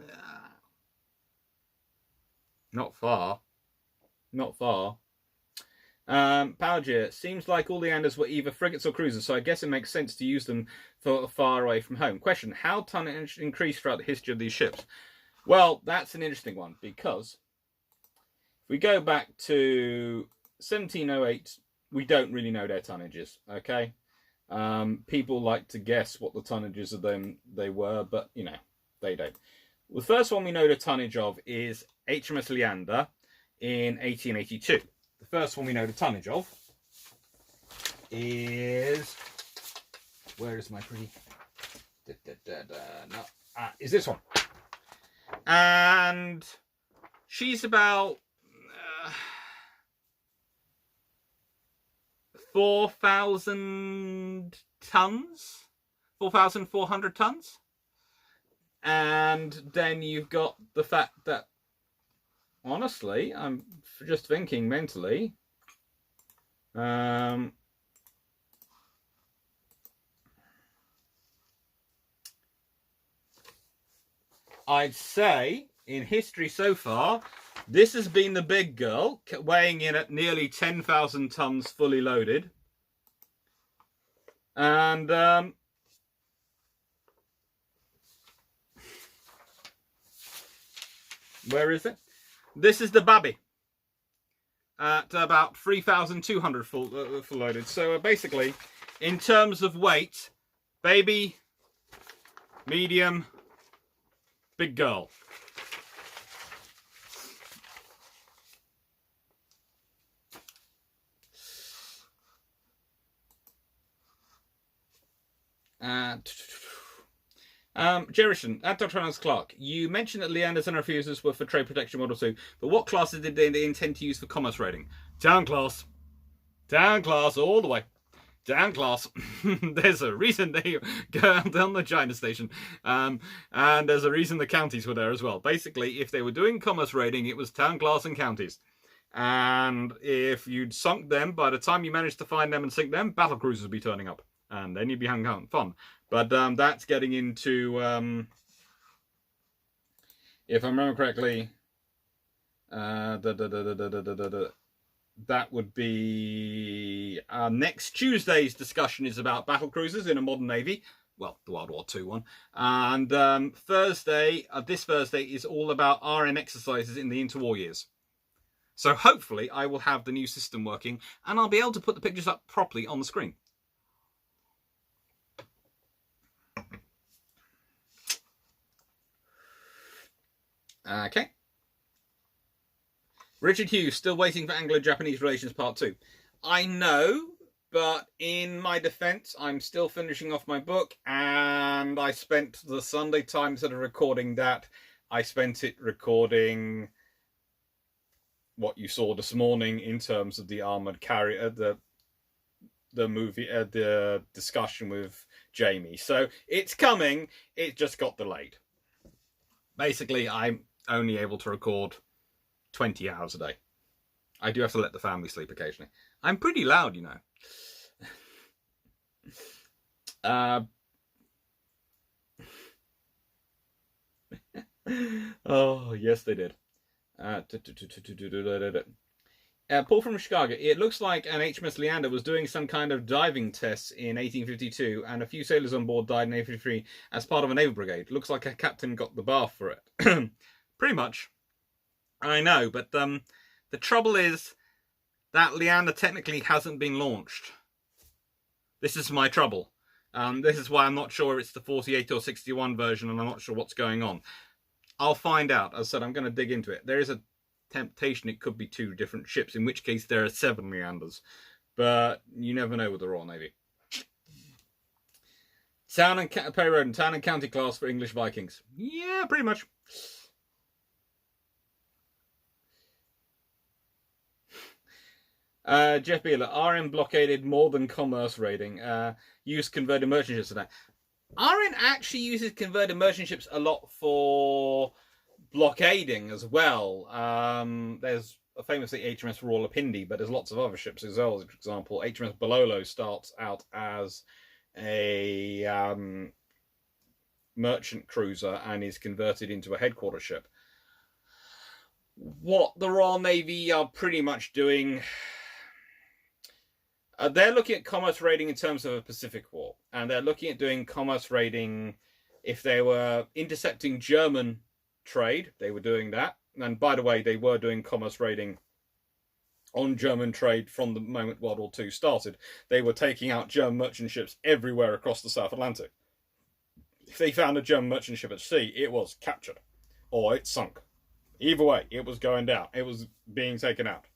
far. Not far. Palgia, seems like all the Leanders were either frigates or cruisers, so I guess it makes sense to use them for far away from home. Question, how tonnage increased throughout the history of these ships? Well, that's an interesting one, because if we go back to 1708, we don't really know their tonnages, okay? People like to guess what the tonnages of them they were, but, you know, they don't. The first one we know the tonnage of is HMS Leander in 1882. The first one we know the tonnage of is... Where is my pretty... No. Is this one. And she's about 4,000 tons, 4,400 tons. And then you've got the fact that, honestly, I'm just thinking mentally, I'd say in history so far, this has been the big girl, weighing in at nearly 10,000 tons fully loaded. And where is it? This is the Babby at about 3,200 full loaded. So basically, in terms of weight, baby, medium, big girl. Jerison, at Dr. Hans Clark, you mentioned that Leanders and refusers were for trade protection Model 2, but what classes did they intend to use for commerce raiding? Town class. Town class all the way. Town class. There's a reason they go down the China station. And there's a reason the counties were there as well. Basically, if they were doing commerce raiding, it was town class and counties. And if you'd sunk them, by the time you managed to find them and sink them, battle cruisers would be turning up. And then you'd be having fun. But that's getting into, if I remember correctly, that would be next Tuesday's discussion is about battle cruisers in a modern navy. Well, the World War II one. And Thursday, this Thursday, is all about RM exercises in the interwar years. So hopefully I will have the new system working and I'll be able to put the pictures up properly on the screen. Okay. Richard Hughes, still waiting for Anglo-Japanese Relations Part 2. I know, but in my defense, I'm still finishing off my book, and I spent the Sunday time instead of recording that, I spent it recording what you saw this morning in terms of the armoured carrier, the movie, the discussion with Jamie. So it's coming, it just got delayed. Basically, I'm only able to record 20 hours a day. I do have to let the family sleep occasionally. I'm pretty loud, you know. Oh, yes, they did. Paul from Chicago. It looks like an HMS Leander was doing some kind of diving tests in 1852, and a few sailors on board died in 1853 as part of a naval brigade. Looks like a captain got the bath for it. Pretty much. I know, but the trouble is that Leander technically hasn't been launched. This is my trouble. This is why I'm not sure it's the 48 or 61 version, and I'm not sure what's going on. I'll find out. As I said, I'm going to dig into it. There is a temptation it could be two different ships, in which case there are 7 Leanders. But you never know with the Royal Navy. Town and Perry Roden, town and county class for English Vikings. Yeah, pretty much. Jeff Beeler, RM blockaded more than commerce raiding. Used converted merchant ships today. RN actually uses converted merchant ships a lot for blockading as well. There's famously HMS Rawalpindi, but there's lots of other ships as well. For example, HMS Bololo starts out as a merchant cruiser and is converted into a headquarter ship. What the Royal Navy are pretty much doing... they're looking at commerce raiding in terms of a Pacific War, and they're looking at doing commerce raiding if they were intercepting German trade. They were doing that, and by the way, they were doing commerce raiding on German trade from the moment World War II started. They were taking out German merchant ships everywhere across the South Atlantic. If they found a German merchant ship at sea, it was captured or it sunk. Either way, it was going down. It was being taken out.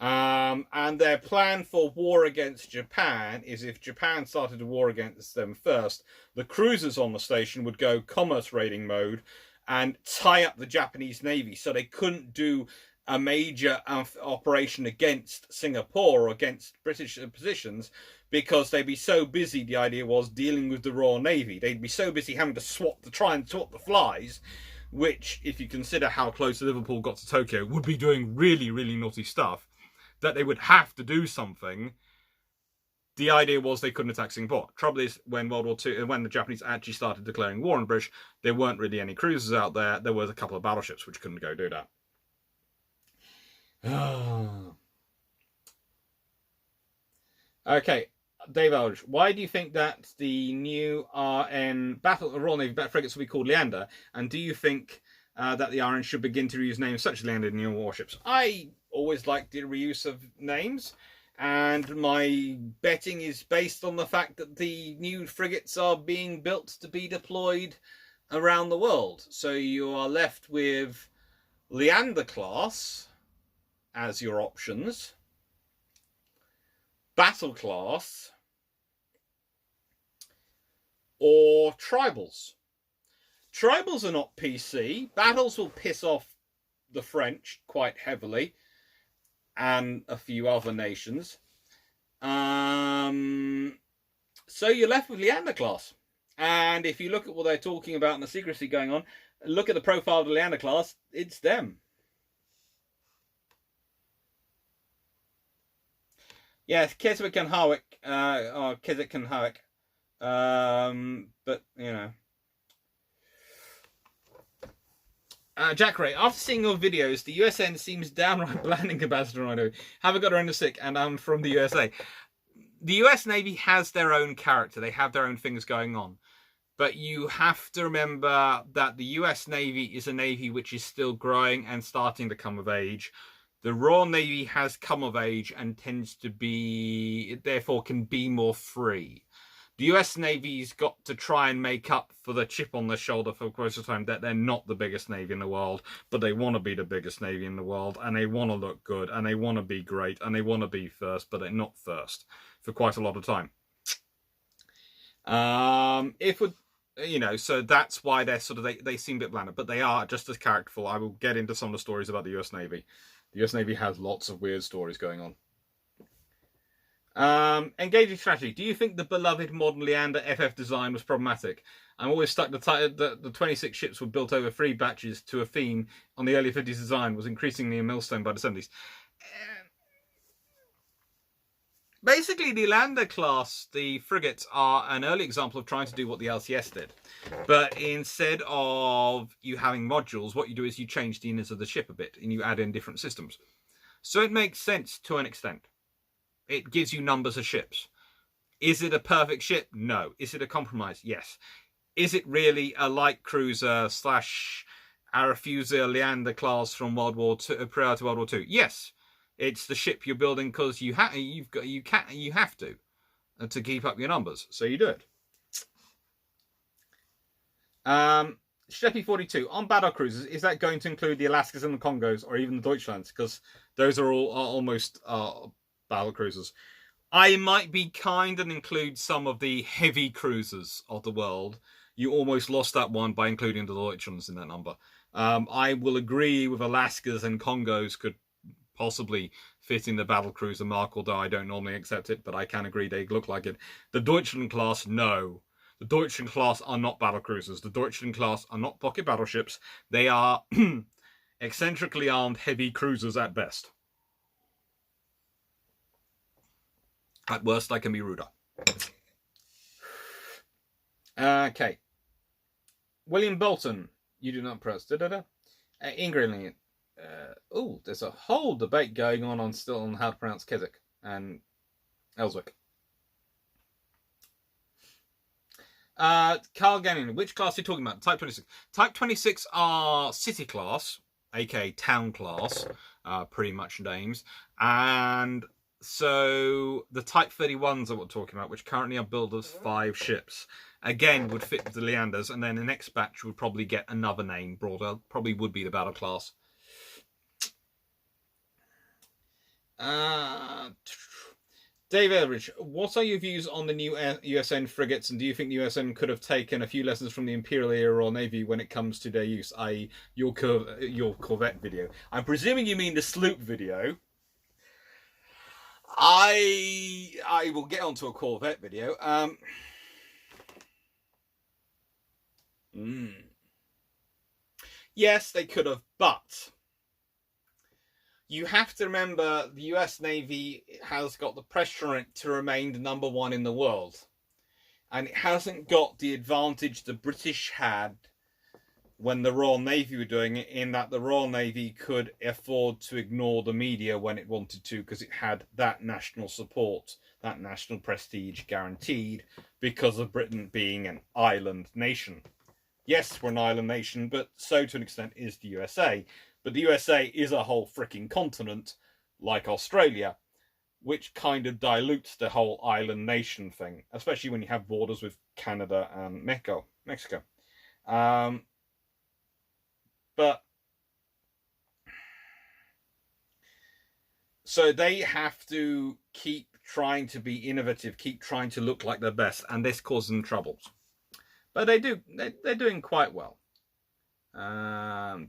And their plan for war against Japan is if Japan started a war against them first, the cruisers on the station would go commerce raiding mode and tie up the Japanese Navy so they couldn't do a major operation against Singapore or against British positions because they'd be so busy, the idea was, dealing with the Royal Navy. They'd be so busy having to try and swat the flies, which, if you consider how close Liverpool got to Tokyo, would be doing really, really naughty stuff, that they would have to do something. The idea was they couldn't attack Singapore. Trouble is, when World War II, when the Japanese actually started declaring war on the British, there weren't really any cruisers out there. There was a couple of battleships which couldn't go do that. Okay, Dave Aldridge, why do you think that the new RN Royal Navy frigates will be called Leander? And do you think that the RN should begin to reuse names such as Leander in new warships? I always like the reuse of names, and my betting is based on the fact that the new frigates are being built to be deployed around the world. So you are left with Leander class as your options, battle class, or tribals. Tribals are not PC. Battles will piss off the French quite heavily and a few other nations. So you're left with Leander class. And if you look at what they're talking about and the secrecy going on, look at the profile of the Leander class, it's them. Yes, Keswick and Harwick, or Keswick and Harwick. But, you know. Jack Ray, after seeing your videos, the USN seems downright bland in comparison to Rhino. Haven't got around to sick, and I'm from the USA. The US Navy has their own character. They have their own things going on. But you have to remember that the US Navy is a Navy which is still growing and starting to come of age. The Royal Navy has come of age and tends to be, therefore can be more free. The US Navy's got to try and make up for the chip on their shoulder for quite some time that they're not the biggest Navy in the world, but they want to be the biggest Navy in the world, and they want to look good, and they want to be great, and they want to be first, but they're not first for quite a lot of time. So that's why they're sort of, they seem a bit bland, but they are just as characterful. I will get into some of the stories about the US Navy. The US Navy has lots of weird stories going on. Engaging strategy. Do you think the beloved modern Leander FF design was problematic? I'm always stuck the 26 ships were built over 3 batches to a theme on the early 50s design was increasingly a millstone by the 70s. Basically, the Leander class, the frigates, are an early example of trying to do what the LCS did. But instead of you having modules, what you do is you change the innards of the ship a bit and you add in different systems. So it makes sense to an extent. It gives you numbers of ships. Is it a perfect ship? No. Is it a compromise? Yes. Is it really a light cruiser / Arethusa Leander class from World War II, prior to World War II? Yes. It's the ship you're building because you have to keep up your numbers. So you do it. Sheppy 42 on battle cruisers. Is that going to include the Alaskas and the Congos, or even the Deutschlands? Because those are all almost battle cruisers. I might be kind and include some of the heavy cruisers of the world. You almost lost that one by including the Deutschlands in that number. I will agree with Alaskas and Congos could possibly fit in the battle cruiser mark, although I don't normally accept it, but I can agree they look like it. The Deutschland class, no. The Deutschland class are not battle cruisers. The Deutschland class are not pocket battleships. They are eccentrically armed heavy cruisers at best. At worst, I can be ruder. Okay. William Bolton, you do not press. Ingrid, there's a whole debate going on still on how to pronounce Keswick and Ellswick. Carl Gannon, which class are you talking about? Type 26. Type 26 are city class, aka town class. pretty much names. And so the Type 31s are what we're talking about, which currently are billed as 5 ships. Again, would fit with the Leanders, and then the next batch would probably get another name broader. Probably would be the battle class. Dave Eldridge, what are your views on the new USN frigates, and do you think the USN could have taken a few lessons from the Imperial era Royal Navy when it comes to their use, i.e. your Corvette video? I'm presuming you mean the sloop video. I will get onto a Corvette video. Yes, they could have, but you have to remember the US Navy has got the pressure on it to remain the #1 in the world. And it hasn't got the advantage the British had when the Royal Navy were doing it, in that the Royal Navy could afford to ignore the media when it wanted to, because it had that national support, that national prestige guaranteed, because of Britain being an island nation. Yes, we're an island nation, but so to an extent is the USA. But the USA is a whole freaking continent, like Australia, which kind of dilutes the whole island nation thing, especially when you have borders with Canada and Mexico. But so they have to keep trying to be innovative, keep trying to look like their best, and this causes them troubles. But they do, they're doing quite well. I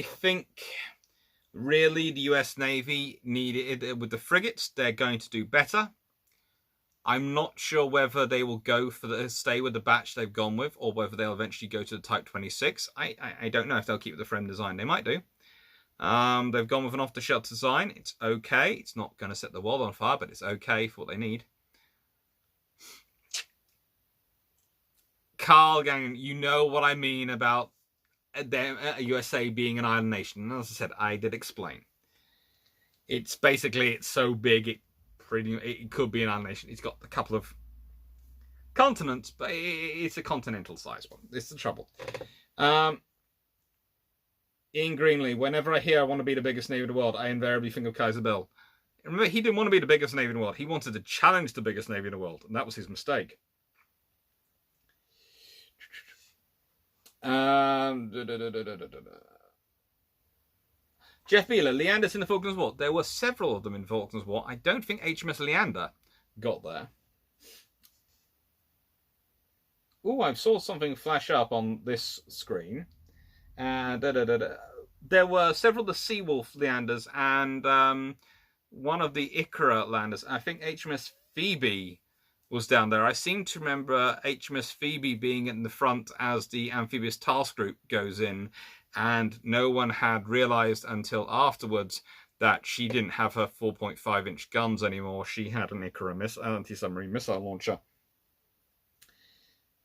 think really the US Navy needed it with the frigates. They're going to do better. I'm not sure whether they will go for stay with the batch they've gone with, or whether they'll eventually go to the Type 26. I don't know if they'll keep the frame design. They might do. They've gone with an off-the-shelf design. It's okay. It's not going to set the world on fire, but it's okay for what they need. Carl Gang, you know what I mean about USA being an island nation. And as I said, I did explain. It's basically, it's so big, it could be an island nation. It's got a couple of continents, but it's a continental size one. This is the trouble. Ian Greenlee, whenever I hear I want to be the biggest navy in the world, I invariably think of Kaiser Bill. Remember, he didn't want to be the biggest navy in the world. He wanted to challenge the biggest navy in the world, and that was his mistake. Jeff Beeler, Leander's in the Falklands War. There were several of them in the Falklands War. I don't think HMS Leander got there. Oh, I saw something flash up on this screen. There were several of the Seawolf Leanders and one of the Ikra Landers. I think HMS Phoebe was down there. I seem to remember HMS Phoebe being in the front as the amphibious task group goes in, and no one had realised until afterwards that she didn't have her 4.5-inch guns anymore. She had an Ikra anti-submarine missile launcher.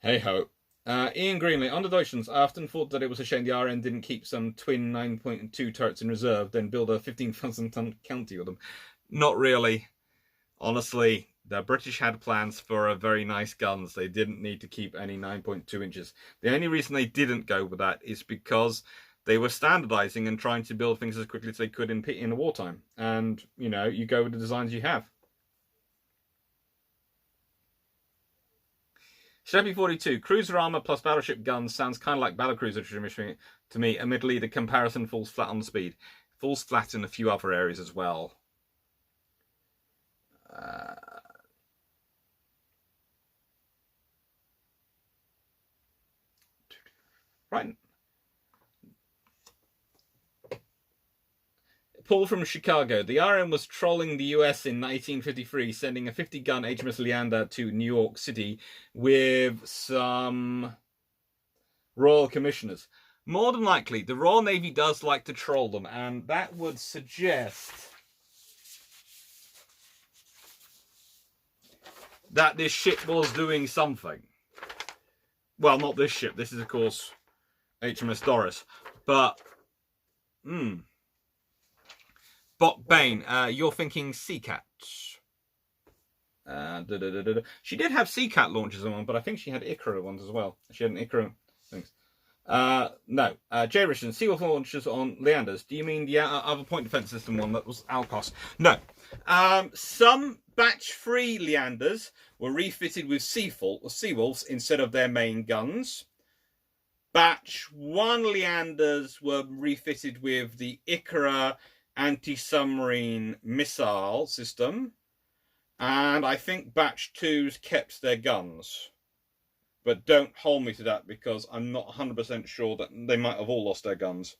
Hey-ho. Ian Greenlee, under the Oceans, I often thought that it was a shame the RN didn't keep some twin 9.2 turrets in reserve, then build a 15,000-ton county with them. Not really. Honestly, the British had plans for very nice guns. They didn't need to keep any 9.2 inches. The only reason they didn't go with that is because they were standardizing and trying to build things as quickly as they could in wartime. And, you know, you go with the designs you have. Sheppy 42, cruiser armor plus battleship guns sounds kind of like battlecruiser to me. Admittedly, the comparison falls flat on the speed. Falls flat in a few other areas as well. Right. Paul from Chicago. The RM was trolling the US in 1953, sending a 50-gun HMS Leander to New York City with some Royal Commissioners. More than likely, the Royal Navy does like to troll them, and that would suggest that this ship was doing something. Well, not this ship. This is, of course, HMS Doris. But, Bot Bane, you're thinking Seacat. She did have Seacat launches on one, but I think she had Ikra ones as well. She had an Ikra things. No. J. Richardson, Seawolf launchers on Leanders. Do you mean the other point defense system one that was Alcos? No. Some batch 3 Leanders were refitted with Seawolves instead of their main guns. Batch 1 Leanders were refitted with the Ikra anti-submarine missile system. And I think batch 2s kept their guns. But don't hold me to that because I'm not 100% sure that they might have all lost their guns.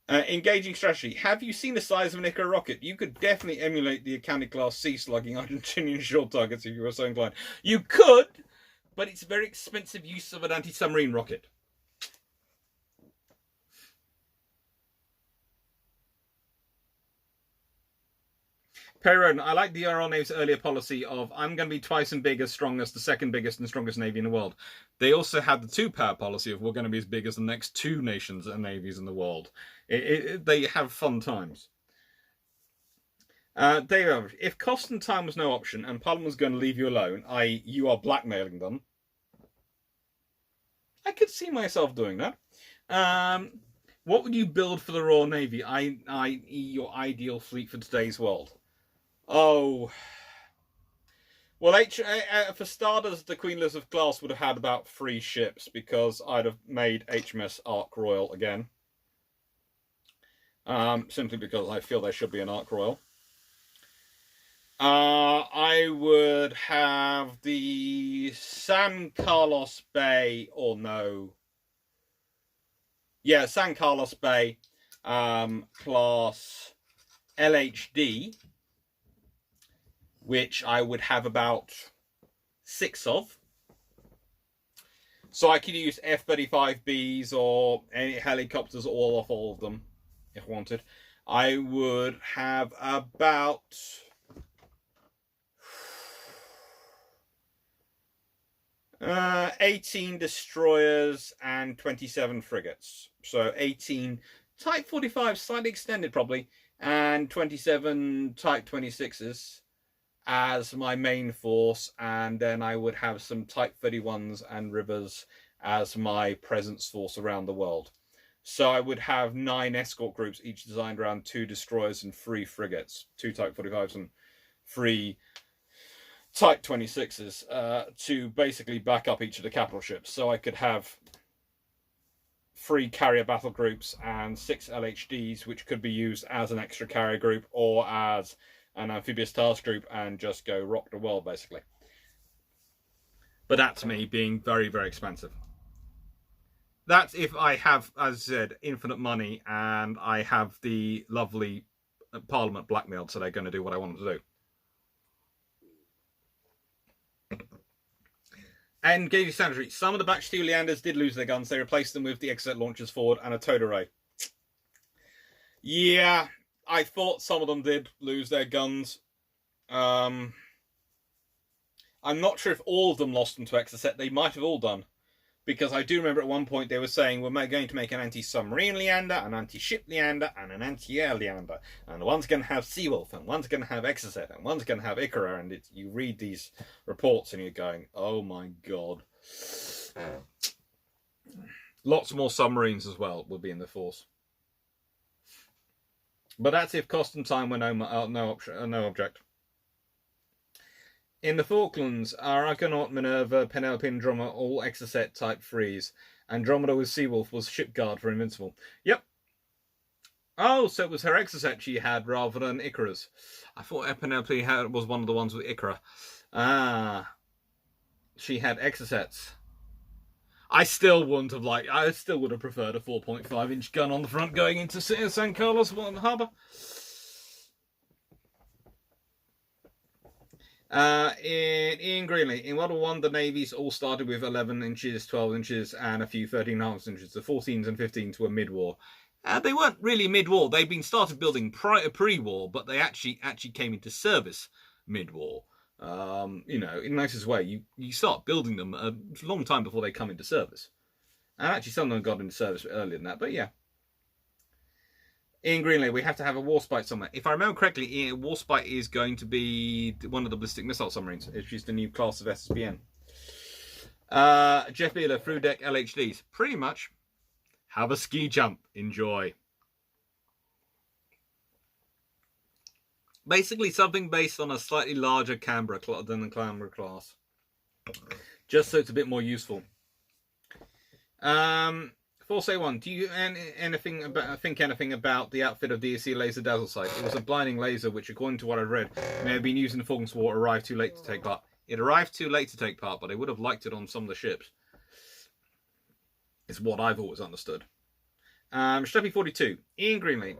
Engaging strategy. Have you seen the size of an Ikra rocket? You could definitely emulate the Academy-class sea-slugging Argentinian short targets if you were so inclined. You could, but it's a very expensive use of an anti-submarine rocket. Perry Roden, I like the Royal Navy's earlier policy of I'm going to be twice as big as strong as the second biggest and strongest navy in the world. They also had the two-power policy of we're going to be as big as the next 2 nations and navies in the world. They have fun times. David, if cost and time was no option and Parliament was going to leave you alone, i.e. you are blackmailing them, I could see myself doing that. What would you build for the Royal Navy, i.e. your ideal fleet for today's world? Oh, well, for starters, the Queen Elizabeth class would have had about 3 ships because I'd have made HMS Ark Royal again. Simply because I feel there should be an Ark Royal. I would have the San Carlos Bay, or no. Yeah, San Carlos Bay class LHD, which I would have about 6 of. So I could use F-35Bs or any helicopters all off all of them if I wanted. I would have about 18 destroyers and 27 frigates. So 18 Type 45s, slightly extended probably, and 27 Type 26s as my main force, and then I would have some Type 31s and Rivers as my presence force around the world. So I would have 9 escort groups, each designed around 2 destroyers and 3 frigates, 2 Type 45s and 3 Type 26s to basically back up each of the capital ships. So I could have 3 carrier battle groups and 6 LHDs, which could be used as an extra carrier group or as an amphibious task group and just go rock the world, basically. But that's me being very, very expensive. That's if I have, as I said, infinite money and I have the lovely Parliament blackmailed, so they're going to do what I want them to do. And Gauge Sanitary. Some of the Batch 2 Leanders did lose their guns. They replaced them with the Exocet launchers forward and a towed array. Yeah, I thought some of them did lose their guns. I'm not sure if all of them lost them to Exocet. They might have all done. Because I do remember at one point they were saying we're going to make an anti-submarine Leander, an anti-ship Leander, and an anti-air Leander. And one's going to have Seawolf, and one's going to have Exocet, and one's going to have Ikra. And you read these reports and you're going, oh my god. Lots more submarines as well will be in the force. But that's if cost and time were no object. In the Falklands, Argonaut, Minerva, Penelope, and Andromeda all Exocet Type 3s. Andromeda with Seawolf was ship guard for Invincible. Yep. Oh, so it was her Exocet she had rather than Icarus. I thought Penelope was one of the ones with Ikra. Ah. She had Exocets. I still would have preferred a 4.5-inch gun on the front going into San Carlos Harbour. Ian Greenley, in World War I, the navies all started with 11 inches, 12 inches, and a few 13.5 inches. The 14s and 15s were mid-war. They weren't really mid-war. They'd been started building pre-war, but they actually came into service mid-war. In the nicest way, you start building them a long time before they come into service. And actually, some of them got into service earlier than that, but yeah. Ian Greenley, we have to have a Warspite somewhere. If I remember correctly, Warspite is going to be one of the ballistic missile submarines. It's just a new class of SSBN. Jeff Beeler, through deck LHDs. Pretty much. Have a ski jump. Enjoy. Basically something based on a slightly larger Canberra than the Canberra class. Just so it's a bit more useful. Force A1, do you think anything about the outfit of the DSC laser dazzle sight? It was a blinding laser which, according to what I've read, may have been used in the Falklands War, arrived too late to take part. It arrived too late to take part, but they would have liked it on some of the ships. It's what I've always understood. Steppy 42, Ian Greenlee.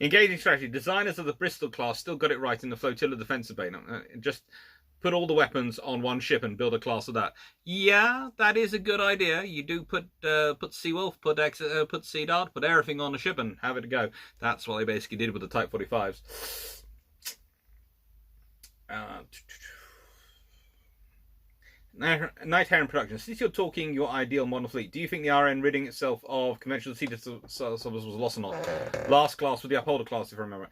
Engaging strategy. Designers of the Bristol class still got it right in the flotilla defensive bay. Just put all the weapons on one ship and build a class of that. Yeah, that is a good idea. You do put Seawolf, put Sea Dart, put everything on the ship and have it go. That's what they basically did with the Type 45s. Night Heron production. Since you're talking your ideal modern fleet, do you think the RN ridding itself of conventional sea subs was lost or not? Last class with the Upholder class, if I remember.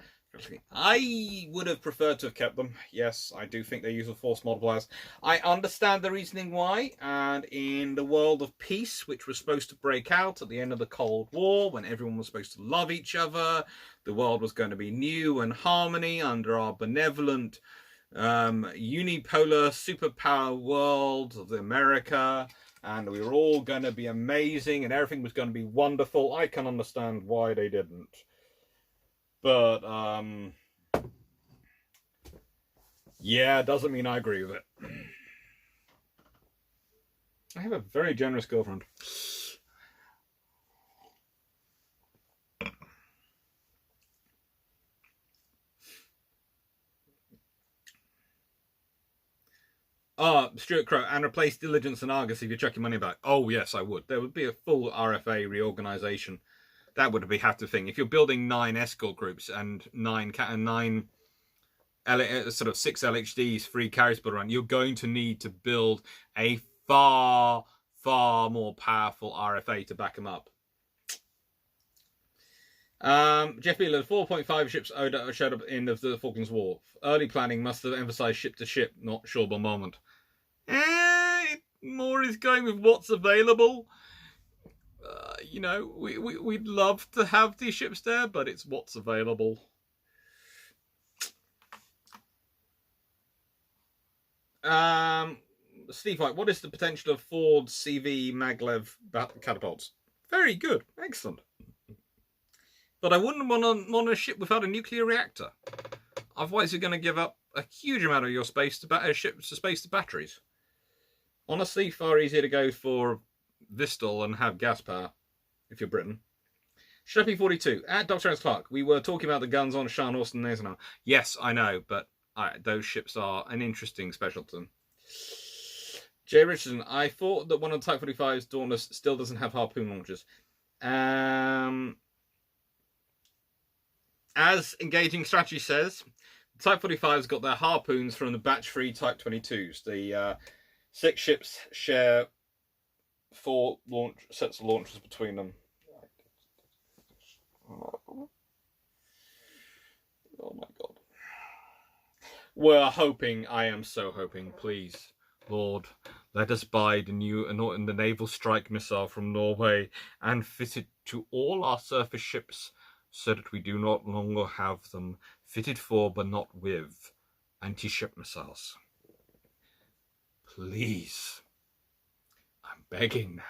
I would have preferred to have kept them. Yes, I do think they use the force multipliers. I understand the reasoning why, and in the world of peace, which was supposed to break out at the end of the Cold War, when everyone was supposed to love each other, the world was going to be new and harmony under our benevolent unipolar superpower world of America, and we were all going to be amazing and everything was going to be wonderful. I can understand why they didn't, but yeah, doesn't mean I agree with it. I have a very generous girlfriend. Stuart Crow, and replace Diligence and Argus if you're chucking money back. Oh, yes, I would. There would be a full RFA reorganization. That would be half the thing. If you're building 9 escort groups and 9 sort of 6 LHDs, 3 carriers per run, you're going to need to build a far, far more powerful RFA to back them up. Jeff Beeler, 4.5 ships showed up in the Falklands War. Early planning must have emphasized ship to ship, not shore bombardment. More is going with what's available. You know, we'd love to have these ships there, but it's what's available. Steve White, what is the potential of Ford CV Maglev catapults? Very good, excellent. But I wouldn't want a ship without a nuclear reactor. Otherwise, you're going to give up a huge amount of your space to batteries. Honestly, far easier to go for Vistal and have gas power if you're Britain. Sheppy 42 at Dr. Ernst Clark. We were talking about the guns on Scharnhorst and Gneisenau. Yes, I know, but those ships are an interesting specialty. Jay Richardson, I thought that one of the Type 45's Dauntless still doesn't have harpoon launchers. As Engaging Strategy says, Type 45's got their harpoons from the batch-free Type 22s. The 6 ships share 4 sets of launchers between them. Oh my god. We're hoping, I am so hoping, please, Lord, let us buy the naval strike missile from Norway and fit it to all our surface ships, so that we do not longer have them fitted for but not with anti-ship missiles. Please. I'm begging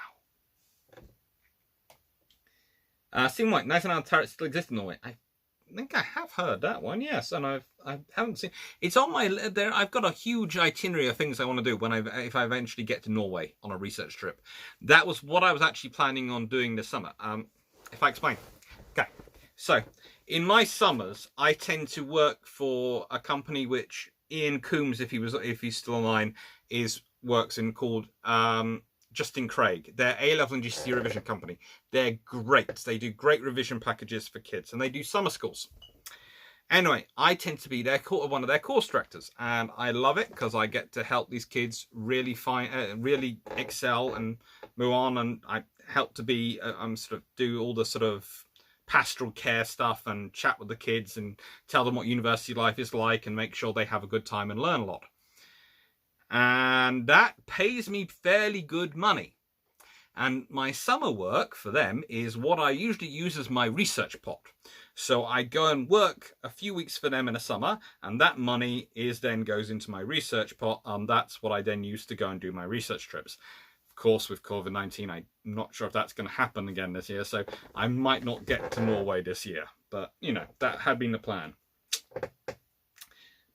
now. Steam White, Gneisenau turrets still exist in Norway. I think I have heard that one, yes, and I haven't seen. It's on my there. I've got a huge itinerary of things I want to do if I eventually get to Norway on a research trip. That was what I was actually planning on doing this summer. If I explain, okay. So, in my summers, I tend to work for a company which Ian Coombs, if he's still online, works in, called Justin Craig. They're A-level and GCSE revision company. They're great. They do great revision packages for kids, and they do summer schools. Anyway, I tend to be one of their course directors, and I love it because I get to help these kids really excel and move on, and I help to be sort of do all the sort of pastoral care stuff and chat with the kids and tell them what university life is like and make sure they have a good time and learn a lot. And that pays me fairly good money. And my summer work for them is what I usually use as my research pot. So I go and work a few weeks for them in the summer, and that money then goes into my research pot, and that's what I then use to go and do my research trips. Of course, with COVID-19, I'm not sure if that's going to happen again this year, so I might not get to Norway this year. But, you know, that had been the plan.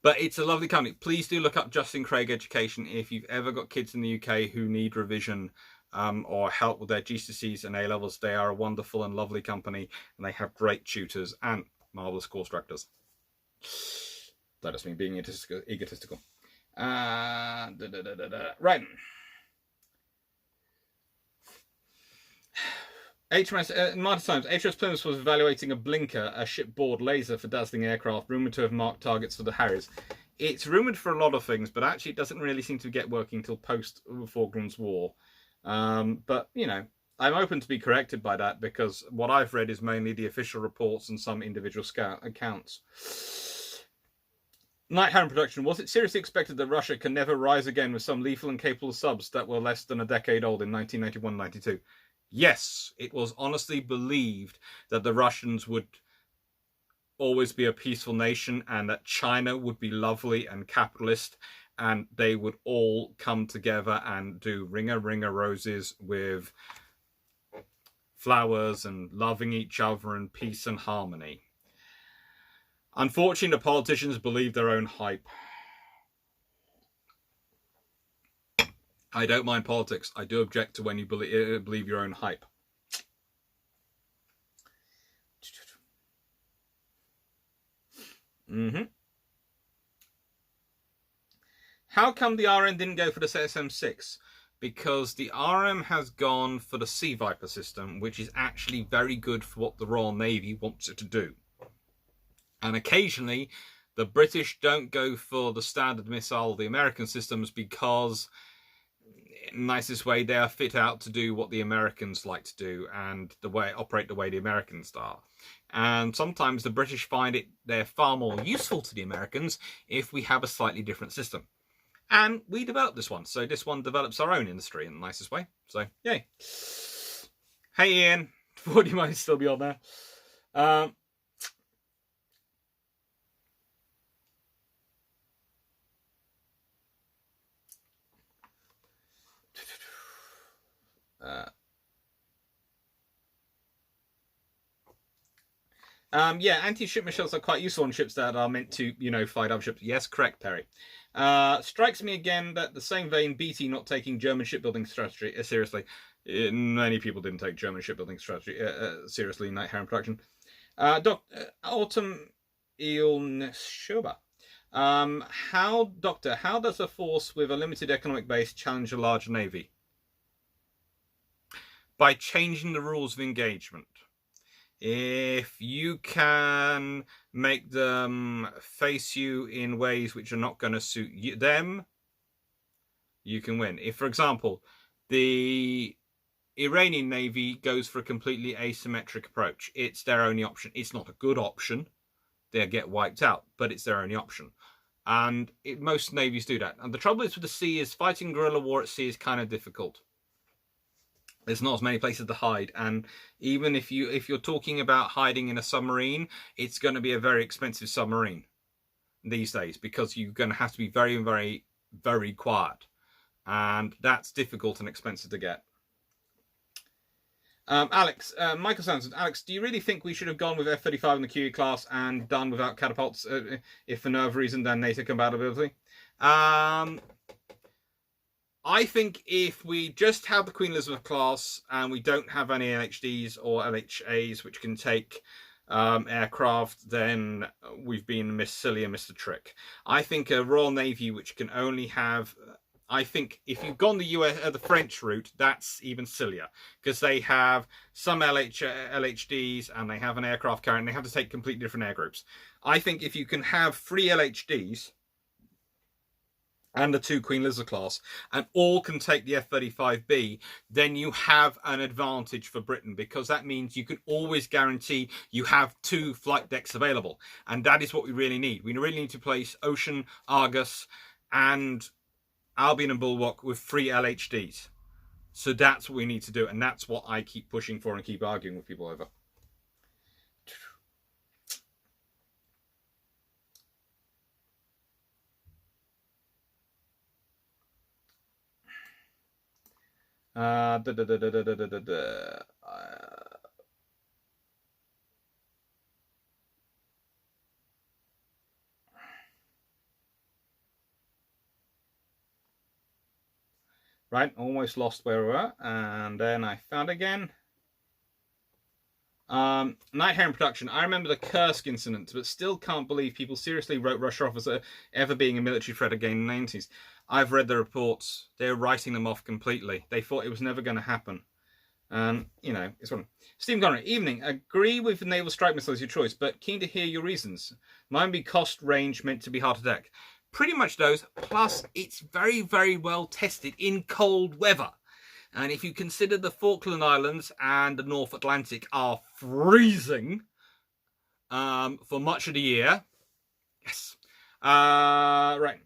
But it's a lovely company. Please do look up Justin Craig Education if you've ever got kids in the UK who need revision or help with their GCSEs and A-levels. They are a wonderful and lovely company, and they have great tutors and marvellous course directors. That is me being egotistical. Right. HMS, in modern times, HMS Plymouth was evaluating a blinker, a shipboard laser for dazzling aircraft, rumoured to have marked targets for the Harriers. It's rumoured for a lot of things, but actually it doesn't really seem to get working until post-Falklands War. But, you know, I'm open to be corrected by that because what I've read is mainly the official reports and some individual accounts. Night Heron production. Was it seriously expected that Russia can never rise again with some lethal and capable subs that were less than a decade old in 1991-92? Yes, it was honestly believed that the Russians would always be a peaceful nation and that China would be lovely and capitalist and they would all come together and do ringa roses with flowers and loving each other and peace and harmony. Unfortunately, the politicians believe their own hype. I don't mind politics. I do object to when you believe your own hype. How come the RM didn't go for the SM-6? Because the RM has gone for the Sea Viper system, which is actually very good for what the Royal Navy wants it to do. And occasionally, the British don't go for the standard missile, the American systems, because, in the nicest way, they are fit out to do what the Americans like to do and operate the way the Americans are. And sometimes the British find they're far more useful to the Americans if we have a slightly different system. And we developed this one, so this one develops our own industry in the nicest way. So, yay. Hey, Ian. Thought you might still be on there. Yeah, anti-ship missiles are quite useful on ships that are meant to, you know, fight other ships. Yes, correct, Perry. Strikes me again that the same vein, BT not taking German shipbuilding strategy seriously. Many people didn't take German shipbuilding strategy seriously in Night Heron production. Autumn Ilneshoba. Doctor, how does a force with a limited economic base challenge a large navy? By changing the rules of engagement. If you can make them face you in ways which are not going to suit them, you can win. If, for example, the Iranian Navy goes for a completely asymmetric approach, it's their only option. It's not a good option. They'll get wiped out, but it's their only option. And most navies do that. And the trouble is with the sea is fighting guerrilla war at sea is kind of difficult. There's not as many places to hide, and even if you're talking about hiding in a submarine, it's going to be a very expensive submarine these days because you're going to have to be very, very, very quiet, and that's difficult and expensive to get. Alex, Michael Sanderson. Alex, do you really think we should have gone with F-35 in the QE class and done without catapults, if for no other reason than NATO compatibility? I think if we just have the Queen Elizabeth class and we don't have any LHDs or LHAs which can take aircraft, then we've been Miss Silly and Mr. Trick. I think a Royal Navy which can only have... I think if you've gone the French route, that's even sillier because they have some LHDs and they have an aircraft carrier and they have to take completely different air groups. I think if you can have 3 LHDs and the 2 Queen Elizabeth class, and all can take the F-35B, then you have an advantage for Britain, because that means you can always guarantee you have 2 flight decks available. And that is what we really need. We really need to place Ocean, Argus, and Albion and Bulwark with 3 LHDs. So that's what we need to do, and that's what I keep pushing for and keep arguing with people over. Right, almost lost where we were, and then I found again. Night Heron production. I remember the Kursk incident, but still can't believe people seriously wrote Russia off as ever being a military threat again in the 90s. I've read the reports. They're writing them off completely. They thought it was never going to happen. And, you know, it's one. Stephen Connery, evening. Agree with the naval strike missile as your choice, but keen to hear your reasons. Mine be cost, range, meant to be hard to deck. Pretty much those, plus it's very, very well tested in cold weather. And if you consider the Falkland Islands and the North Atlantic are freezing for much of the year. Yes. Right.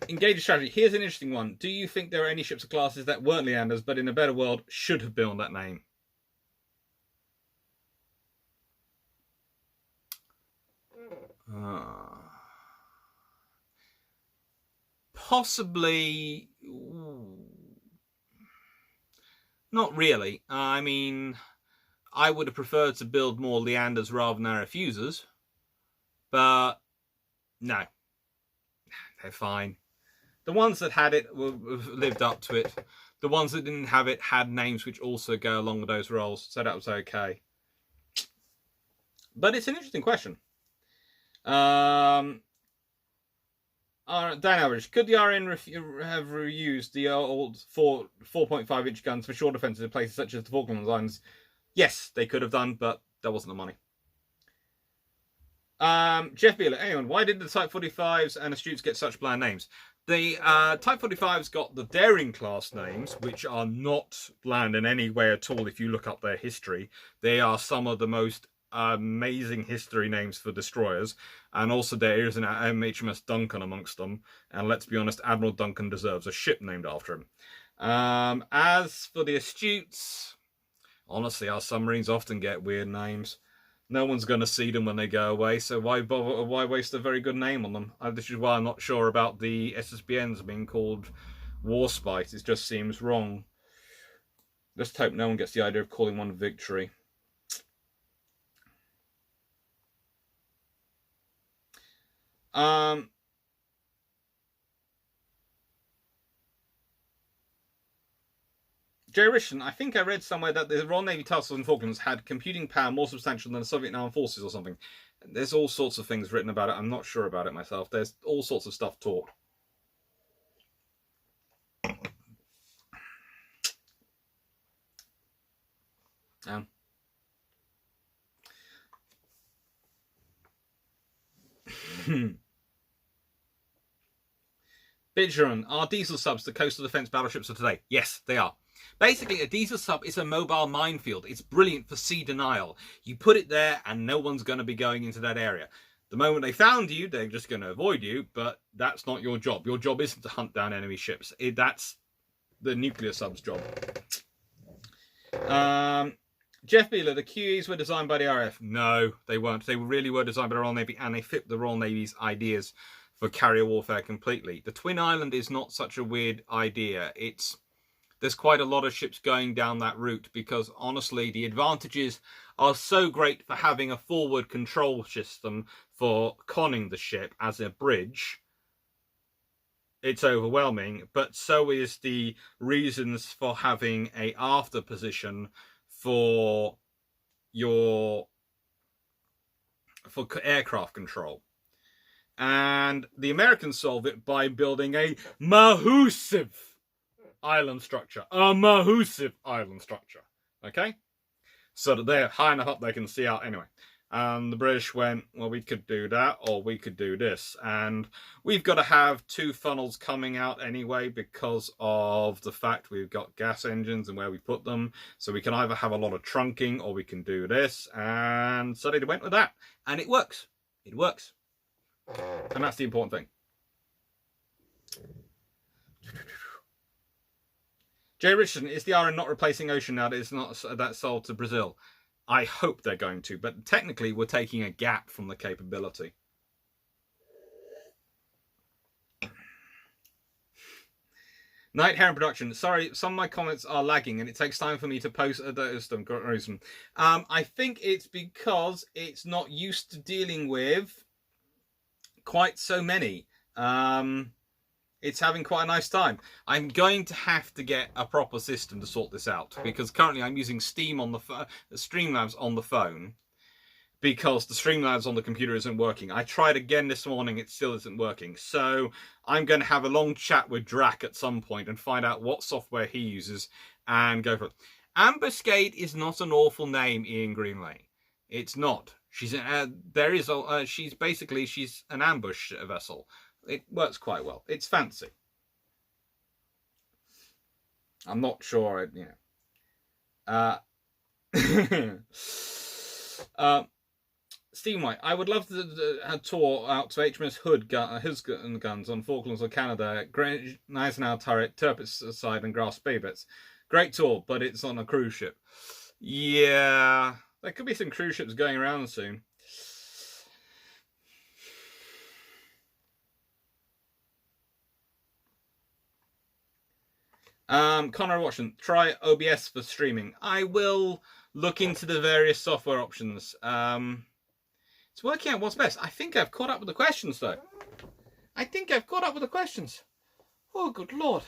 Engage a strategy. Here's an interesting one. Do you think there are any ships or classes that weren't Leanders, but in a better world should have been on that name? Possibly. Not really. I mean, I would have preferred to build more Leanders rather than our Refusers. But, no. They're fine. The ones that had it lived up to it. The ones that didn't have it had names which also go along with those roles. So that was okay. But it's an interesting question. Dan Average, could the RN have reused the old 4.5-inch guns for shore defences in places such as the Falklands Islands? Yes, they could have done, but there wasn't the money. Jeff Beeler, anyone, why did the Type 45s and Astutes get such bland names? The Type 45s got the Daring class names, which are not bland in any way at all if you look up their history. They are some of the most amazing history names for destroyers, and also there is an HMS Duncan amongst them, and let's be honest, Admiral Duncan deserves a ship named after him. As for the Astutes, honestly, our submarines often get weird names. No one's going to see them when they go away, so why bother, why waste a very good name on them? This is why I'm not sure about the SSBNs being called Warspite. It just seems wrong. Let's hope no one gets the idea of calling one Victory. Jerry Richardson, I think I read somewhere that the Royal Navy Task Force in Falklands had computing power more substantial than the Soviet Armed Forces or something. There's all sorts of things written about it. I'm not sure about it myself. There's all sorts of stuff taught. Bidgeron, are diesel subs the coastal defence battleships of today? Yes, they are. Basically, a diesel sub is a mobile minefield. It's brilliant for sea denial. You put it there and no one's going to be going into that area. The moment they found you, they're just going to avoid you, but that's not your job. Your job isn't to hunt down enemy ships. That's the nuclear sub's job. Jeff Beeler, the QEs were designed by the RAF. No, they weren't. They really were designed by the Royal Navy, and they fit the Royal Navy's ideas for carrier warfare completely. The Twin Island is not such a weird idea. There's quite a lot of ships going down that route because, honestly, the advantages are so great for having a forward control system for conning the ship as a bridge. It's overwhelming, but so is the reasons for having a after position for aircraft control. And the Americans solve it by building a massive island structure. A massive island structure. Okay? So that they're high enough up they can see out. Anyway. And the British went, well, we could do that, or we could do this. And we've got to have 2 funnels coming out anyway because of the fact we've got gas engines and where we put them. So we can either have a lot of trunking or we can do this. And so they went with that. And it works. It works. And that's the important thing. Jay Richardson, is the RN not replacing Ocean now that it's not that sold to Brazil? I hope they're going to, but technically we're taking a gap from the capability. Night Heron Production. Sorry, some of my comments are lagging and it takes time for me to post them. I think it's because it's not used to dealing with quite so many. It's having quite a nice time. I'm going to have to get a proper system to sort this out because currently I'm using Steam on the Streamlabs on the phone because the Streamlabs on the computer isn't working. I tried again this morning, it still isn't working. So I'm going to have a long chat with Drac at some point and find out what software he uses and go for it. Ambuscade is not an awful name, Ian Greenlay. It's not. She's she's an ambush vessel. It works quite well. It's fancy. I'm not sure, you know. Steam White, I would love to tour out to HMS Hood guns on Falklands or Canada, Eisenhower turret, Tirpitz side, and Grass Babits. Great tour, but it's on a cruise ship. Yeah, there could be some cruise ships going around soon. Connor Watson, try OBS for streaming. I will look into the various software options. It's working out what's best. I think I've caught up with the questions, though. Oh, good Lord.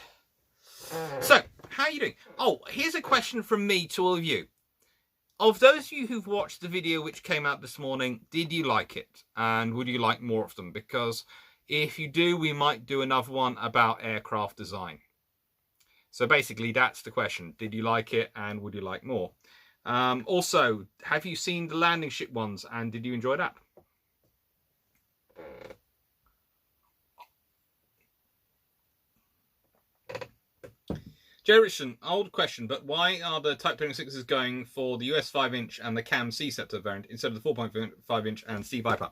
So, how are you doing? Oh, here's a question from me to all of you. Of those of you who've watched the video which came out this morning, did you like it? And would you like more of them? Because if you do, we might do another one about aircraft design. So basically, that's the question. Did you like it and would you like more? Also, have you seen the landing ship ones and did you enjoy that? Joe Richardson, old question, but why are the Type 26s going for the US 5-inch and the CAM C-Scepter variant instead of the 4.5-inch and C-Viper?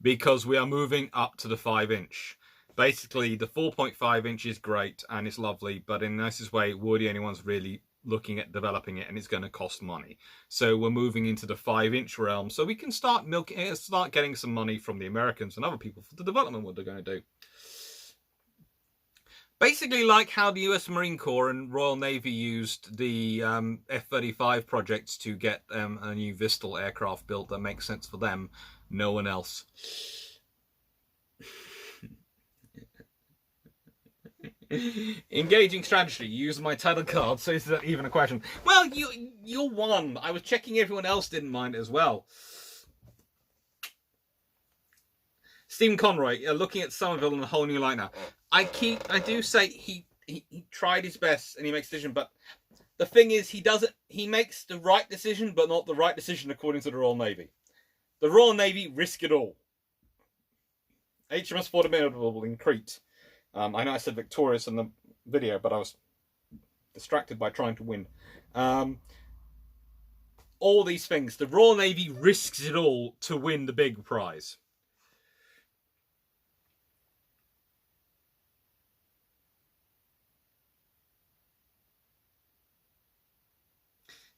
Because we are moving up to the 5-inch. Basically, the 4.5-inch is great and it's lovely, but in the nicest way, we're the only ones really looking at developing it, and it's going to cost money. So we're moving into the 5-inch realm, so we can start getting some money from the Americans and other people for the development what they're going to do. Basically, like how the US Marine Corps and Royal Navy used the F-35 projects to get a new Vistal aircraft built that makes sense for them, no one else. Engaging strategy. Use my title card. So is that even a question? Well, you're one. I was checking everyone else didn't mind as well. Stephen Conroy, looking at Somerville in a whole new light now. I do say he tried his best and he makes a decision, but the thing is he makes the right decision, but not the right decision according to the Royal Navy. The Royal Navy risk it all. HMS Formidable in Crete. I know I said victorious in the video, but I was distracted by trying to win. All these things. The Royal Navy risks it all to win the big prize.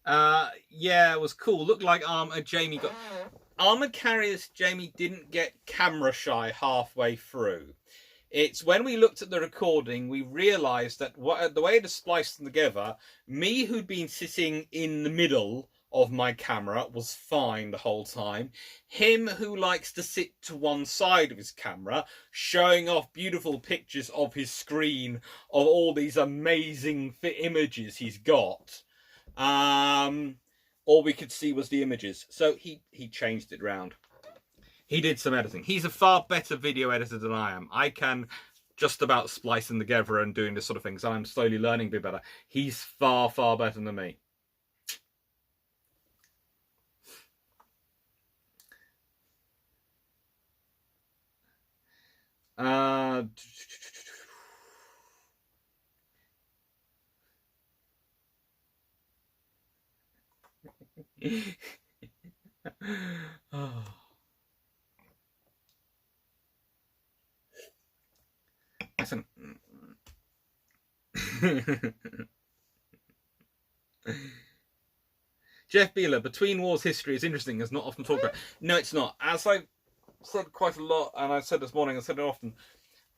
Yeah, it was cool. Looked like Jamie got... Armoured Carriers Jamie didn't get camera shy halfway through. It's when we looked at the recording, we realised that the way it is spliced together, me who'd been sitting in the middle of my camera was fine the whole time. Him who likes to sit to one side of his camera, showing off beautiful pictures of his screen of all these amazing images he's got. All we could see was the images. So he changed it round. He did some editing. He's a far better video editor than I am. I can just about splice them together and doing this sort of things. I'm slowly learning to be better. He's far, far better than me. Oh. Listen. Jeff Beeler, Between Wars history is interesting, is not often talked about. No, it's not. As I've said quite a lot, and I've said this morning, I've said it often,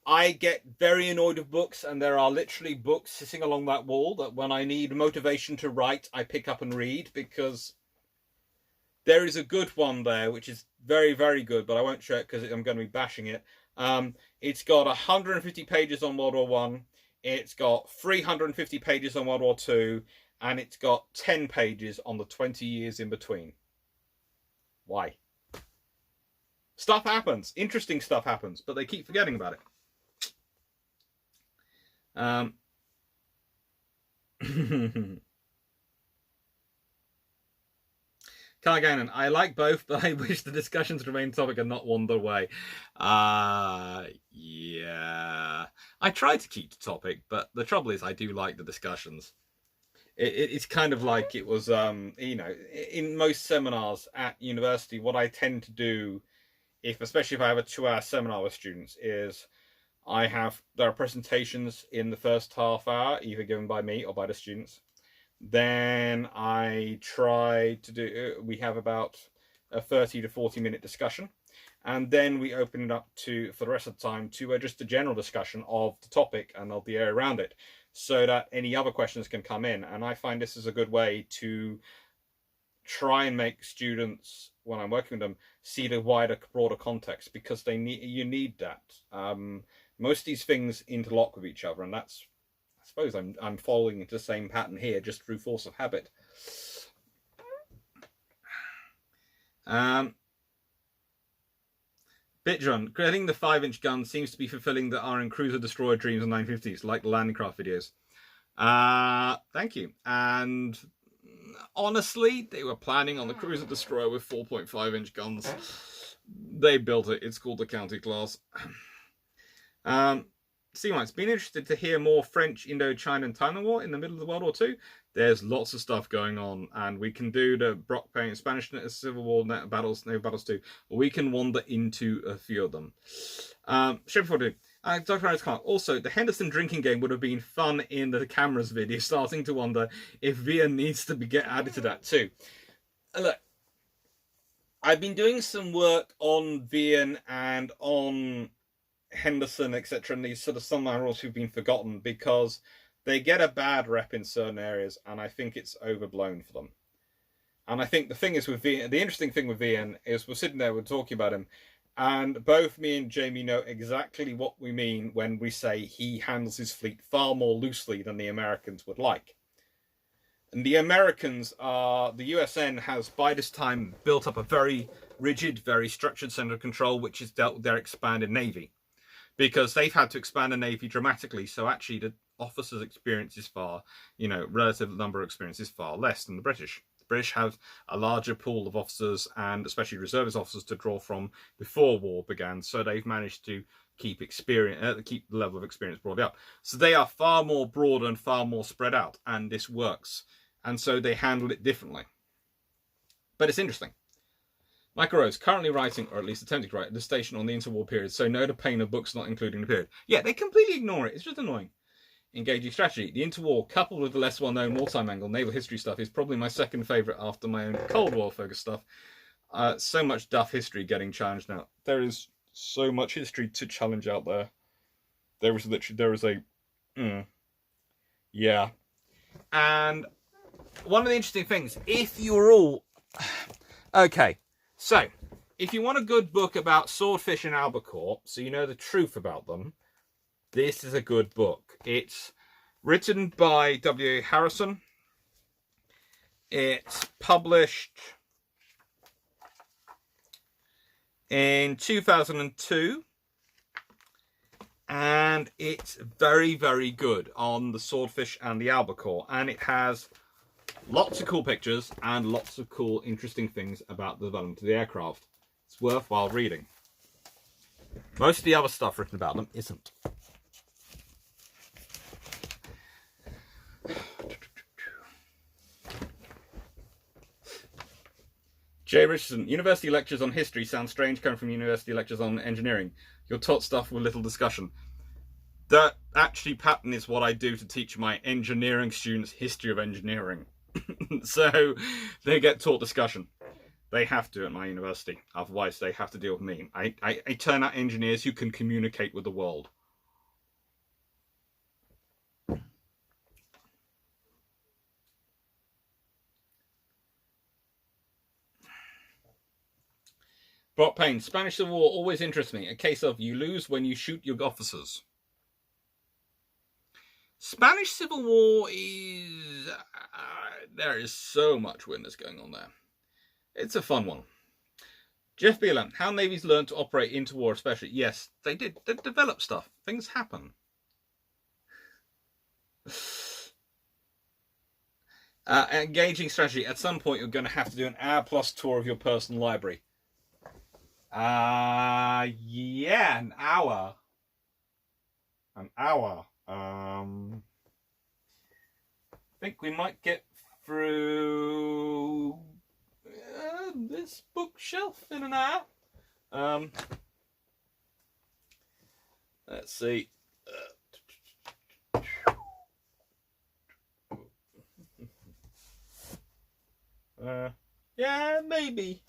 I get very annoyed with books, and there are literally books sitting along that wall that when I need motivation to write, I pick up and read, because there is a good one there, which is very, very good, but I won't show it because I'm going to be bashing it. It's got 150 pages on World War One. It's got 350 pages on World War Two, and it's got 10 pages on the 20 years in between. Why? Stuff happens. Interesting stuff happens, but they keep forgetting about it. Carl Gannon, I like both, but I wish the discussions remain topic and not wander away. Yeah. I try to keep the topic, but the trouble is I do like the discussions. It's kind of like it was, you know, in most seminars at university, what I tend to do, especially if I have a 2-hour seminar with students, is there are presentations in the first half hour, either given by me or by the students. Then I try to do, we have about a 30 to 40 minute discussion. And then we open it up for the rest of the time, to just a general discussion of the topic and of the area around it, so that any other questions can come in. And I find this is a good way to try and make students, when I'm working with them, see the wider, broader context, because you need that. Most of these things interlock with each other, and that's, I suppose I'm following into the same pattern here, just through force of habit. Bitron, creating the 5-inch gun seems to be fulfilling the Iron Cruiser Destroyer dreams in the 1950s, like the landing craft videos. Thank you. And honestly, they were planning on the Cruiser Destroyer with 4.5-inch guns. They built it. It's called the County class. It's been interested to hear more French, Indochina and Thailand War in the middle of the World War II. There's lots of stuff going on, and we can do the Brock Payne Spanish Civil War naval battles too. We can wander into a few of them. Dr. Harris Clark. Also, the Henderson drinking game would have been fun in the cameras video. Starting to wonder if VIA needs to get added to that too. Look, I've been doing some work on VIA and on Henderson, etc., and these sort of submarines who've been forgotten, because they get a bad rep in certain areas, and I think it's overblown for them. And I think the thing is with VN, the interesting thing with VN is we're sitting there, we're talking about him, and both me and Jamie know exactly what we mean when we say he handles his fleet far more loosely than the Americans would like. And the Americans the USN has by this time built up a very rigid, very structured center of control, which has dealt with their expanded Navy. Because they've had to expand the Navy dramatically, so actually the officers' experience is far, relative number of experience is far less than the British. The British have a larger pool of officers, and especially reservist officers, to draw from before war began, so they've managed to keep the level of experience broadly up. So they are far more broad and far more spread out, and this works. And so they handle it differently. But it's interesting. Michael Rose, currently writing, or at least attempting to write, the station on the interwar period, so no the pain of books not including the period. Yeah, they completely ignore it. It's just annoying. Engaging strategy. The interwar, coupled with the less well-known wartime angle, naval history stuff, is probably my second favourite after my own Cold War-focused stuff. So much Duff history getting challenged now. There is so much history to challenge out there. Yeah. And one of the interesting things, if you're all... Okay. So, if you want a good book about swordfish and albacore, so you know the truth about them, this is a good book. It's written by W. Harrison. It's published in 2002. And it's very, very good on the swordfish and the albacore. And it has lots of cool pictures and lots of cool, interesting things about the development of the aircraft. It's worthwhile reading. Most of the other stuff written about them isn't. Jay Richardson, university lectures on history sound strange coming from university lectures on engineering. You're taught stuff with little discussion. That actually pattern is what I do to teach my engineering students history of engineering. So they get taught discussion. They have to at my university. Otherwise they have to deal with me. I turn out engineers who can communicate with the world. Brock Payne, Spanish Civil War always interests me. A case of you lose when you shoot your officers. Spanish Civil War is... there is so much weirdness going on there. It's a fun one. Jeff Beelan, how navies learn to operate interwar especially. Yes, they did. They developed stuff. Things happen. Engaging strategy. At some point, you're going to have to do an hour-plus tour of your personal library. Yeah, an hour. An hour. I think we might get through this bookshelf in an hour. Let's see. Yeah, maybe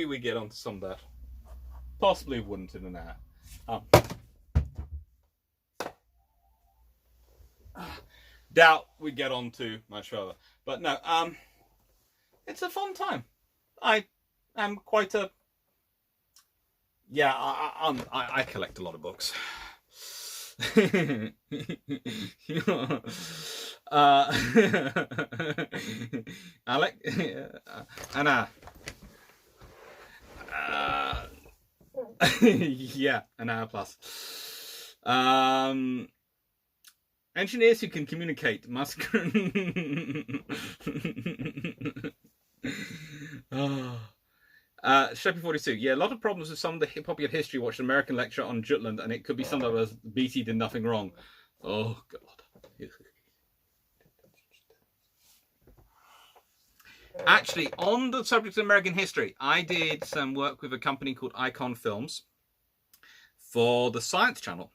we get onto some of that. Possibly wouldn't in an hour. Doubt we get on to much further, but no. It's a fun time. I am quite a... yeah, I collect a lot of books. Alec, Anna. Yeah, an hour plus. Engineers who can communicate must... Sheppy42, yeah, a lot of problems with some of the popular history. Watched an American lecture on Jutland, and it could be summed up as BT did nothing wrong. Oh, God. Actually, on the subject of American history, I did some work with a company called Icon Films for the Science Channel.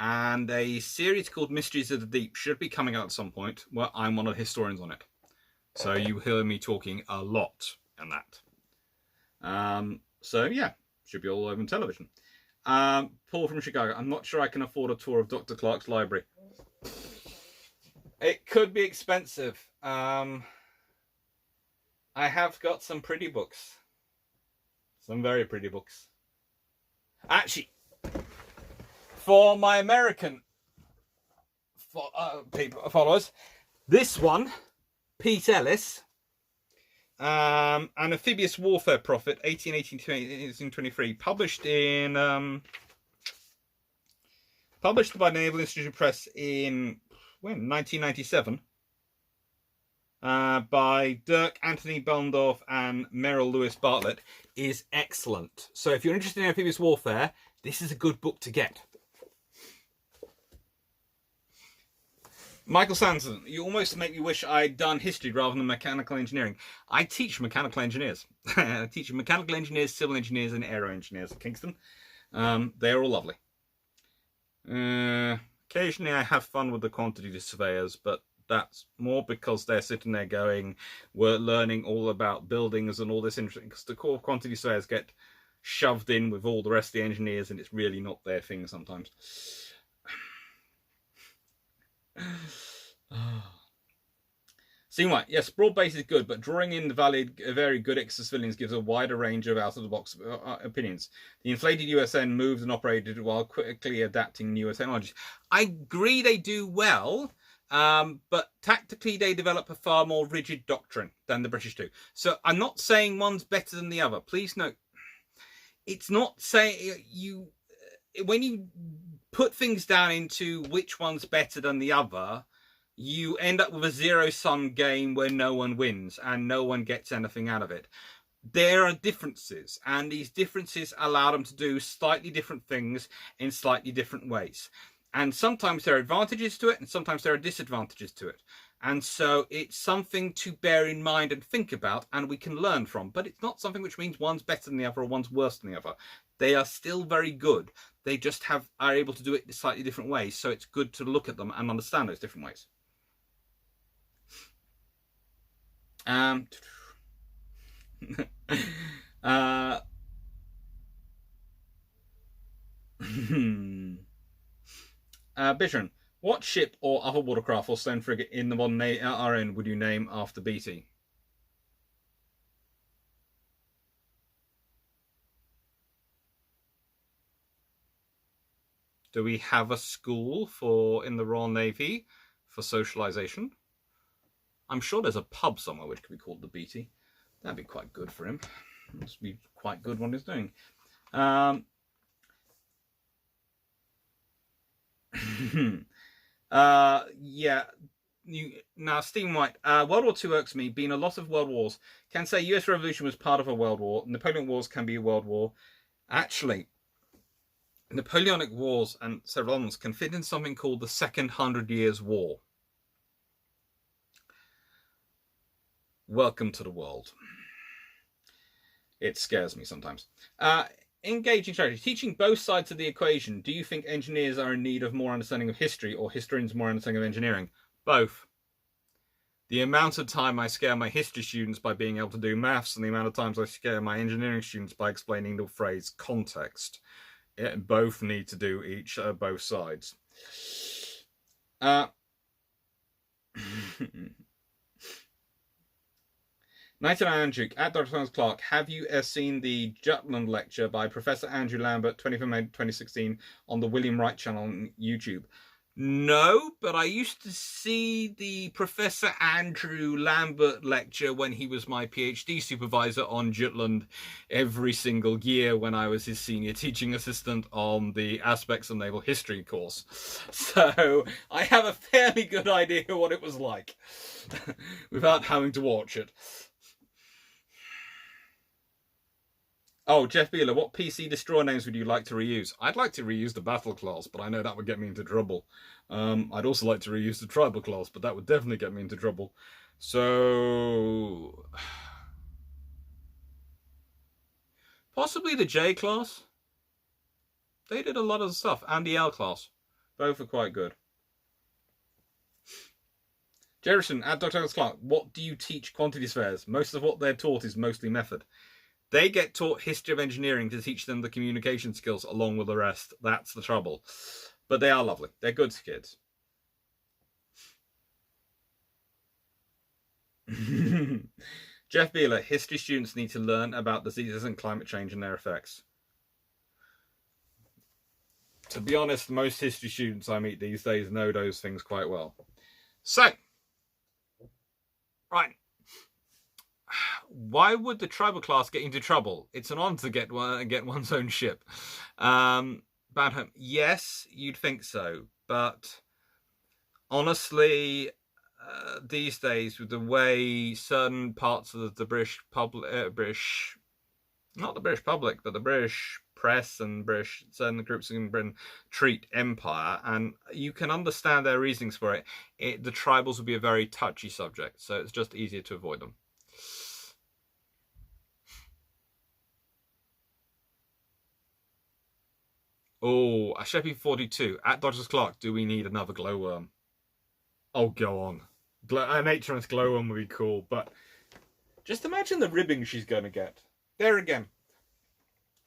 And a series called Mysteries of the Deep should be coming out at some point, where I'm one of the historians on it. So you hear me talking a lot in that. So yeah, should be all over on television. Paul from Chicago, I'm not sure I can afford a tour of Dr. Clark's library. It could be expensive. I have got some pretty books. Some very pretty books. Actually, for my American followers, this one, Pete Ellis, an amphibious warfare prophet, 1818-1823, published by Naval Institute Press in 1997, by Dirk Anthony Bondorf and Merrill Lewis Bartlett, is excellent. So if you're interested in amphibious warfare, this is a good book to get. Michael Sanson, you almost make me wish I'd done history rather than mechanical engineering. I teach mechanical engineers. I teach mechanical engineers, civil engineers, and aero engineers at Kingston. They're all lovely. Occasionally I have fun with the quantity surveyors, but that's more because they're sitting there going, we're learning all about buildings and all this interesting, because the core quantity surveyors get shoved in with all the rest of the engineers, and it's really not their thing sometimes. Seeing right, yes, broad base is good, but drawing in the very good extra civilians gives a wider range of out-of-the-box opinions. The inflated USN moved and operated while quickly adapting newer technologies. I agree they do well, but tactically they develop a far more rigid doctrine than the British do. So I'm not saying one's better than the other. Please note, it's not saying when you put things down into which one's better than the other, you end up with a zero-sum game where no one wins and no one gets anything out of it. there are differences, and these differences allow them to do slightly different things in slightly different ways. And sometimes there are advantages to it, and sometimes there are disadvantages to it. And so it's something to bear in mind and think about, and we can learn from. But it's not something which means one's better than the other or one's worse than the other. They are still very good. They just are able to do it in slightly different ways. So it's good to look at them and understand those different ways. Bishon, what ship or other watercraft or stone frigate in the modern RN would you name after Beatty? Do we have a school in the Royal Navy for socialization? I'm sure there's a pub somewhere which could be called the Beatty. That'd be quite good for him. Must be quite good what he's doing. Yeah. Now, Stephen White, World War II irks me. Been a lot of world wars. Can say U.S. Revolution was part of a world war. Napoleon Wars can be a world war. Actually, Napoleonic Wars and several others can fit in something called the Second 100 Years' War. Welcome to the world. It scares me sometimes. Engaging strategy. Teaching both sides of the equation. Do you think engineers are in need of more understanding of history or historians more understanding of engineering? Both. The amount of time I scare my history students by being able to do maths and the amount of times I scare my engineering students by explaining the phrase context. Both need to do both sides. Nathan Andrew, at Dr. Thomas Clark, have you seen the Jutland lecture by Professor Andrew Lambert, 25th May 2016, on the William Wright channel on YouTube? No, but I used to see the Professor Andrew Lambert lecture when he was my PhD supervisor on Jutland every single year when I was his senior teaching assistant on the Aspects of Naval History course. So I have a fairly good idea what it was like without having to watch it. Oh, Jeff Beeler, what PC destroyer names would you like to reuse? I'd like to reuse the battle class, but I know that would get me into trouble. I'd also like to reuse the tribal class, but that would definitely get me into trouble. So possibly the J class. They did a lot of stuff, and the L class. Both are quite good. Jerison, at Dr. Clark, what do you teach quantity surveyors? Most of what they're taught is mostly method. They get taught history of engineering to teach them the communication skills along with the rest. That's the trouble. But they are lovely. They're good kids. Jeff Beeler, history students need to learn about diseases and climate change and their effects. To be honest, most history students I meet these days know those things quite well. So, right. Why would the tribal class get into trouble? It's an honor to get one's own ship. Bad home. Yes, you'd think so. But honestly, these days, with the way certain parts of the British public, not the British public, but the British press and certain groups in Britain treat empire, and you can understand their reasonings for it, the tribals would be a very touchy subject, so it's just easier to avoid them. Oh, a Sheppy 42 at Dodgers Clark. Do we need another glowworm? Oh, go on. An HMS glowworm would be cool, but just imagine the ribbing she's going to get. There again.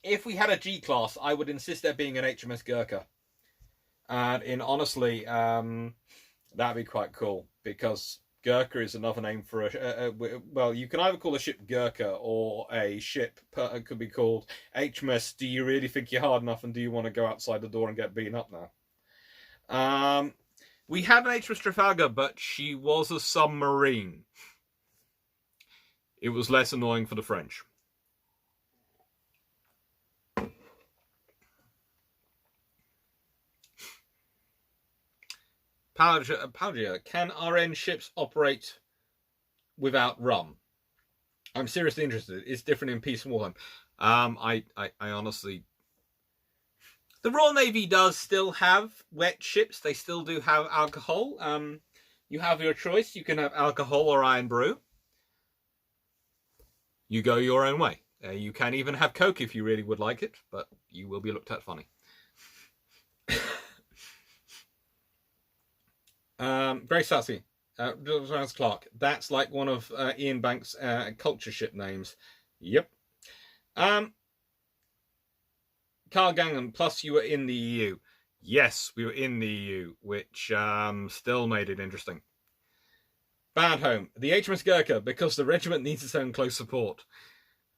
If we had a G class, I would insist there being an HMS Gurkha. And honestly, that'd be quite cool because Gurkha is another name for well, you can either call a ship Gurkha or a ship could be called HMS. Do you really think you're hard enough, and do you want to go outside the door and get beaten up now? We had an HMS Trafalgar, but she was a submarine. It was less annoying for the French. Palagia, can RN ships operate without rum? I'm seriously interested. It's different in peace and wartime. I honestly, the Royal Navy does still have wet ships. They still do have alcohol. You have your choice. You can have alcohol or iron brew. You go your own way. You can even have Coke if you really would like it, but you will be looked at funny. Very sassy. Clark. That's like one of Ian Banks' culture ship names. Yep. Carl Gangham, plus you were in the EU. Yes, we were in the EU, which still made it interesting. Bad Home. The HMS Gurkha, because the regiment needs its own close support.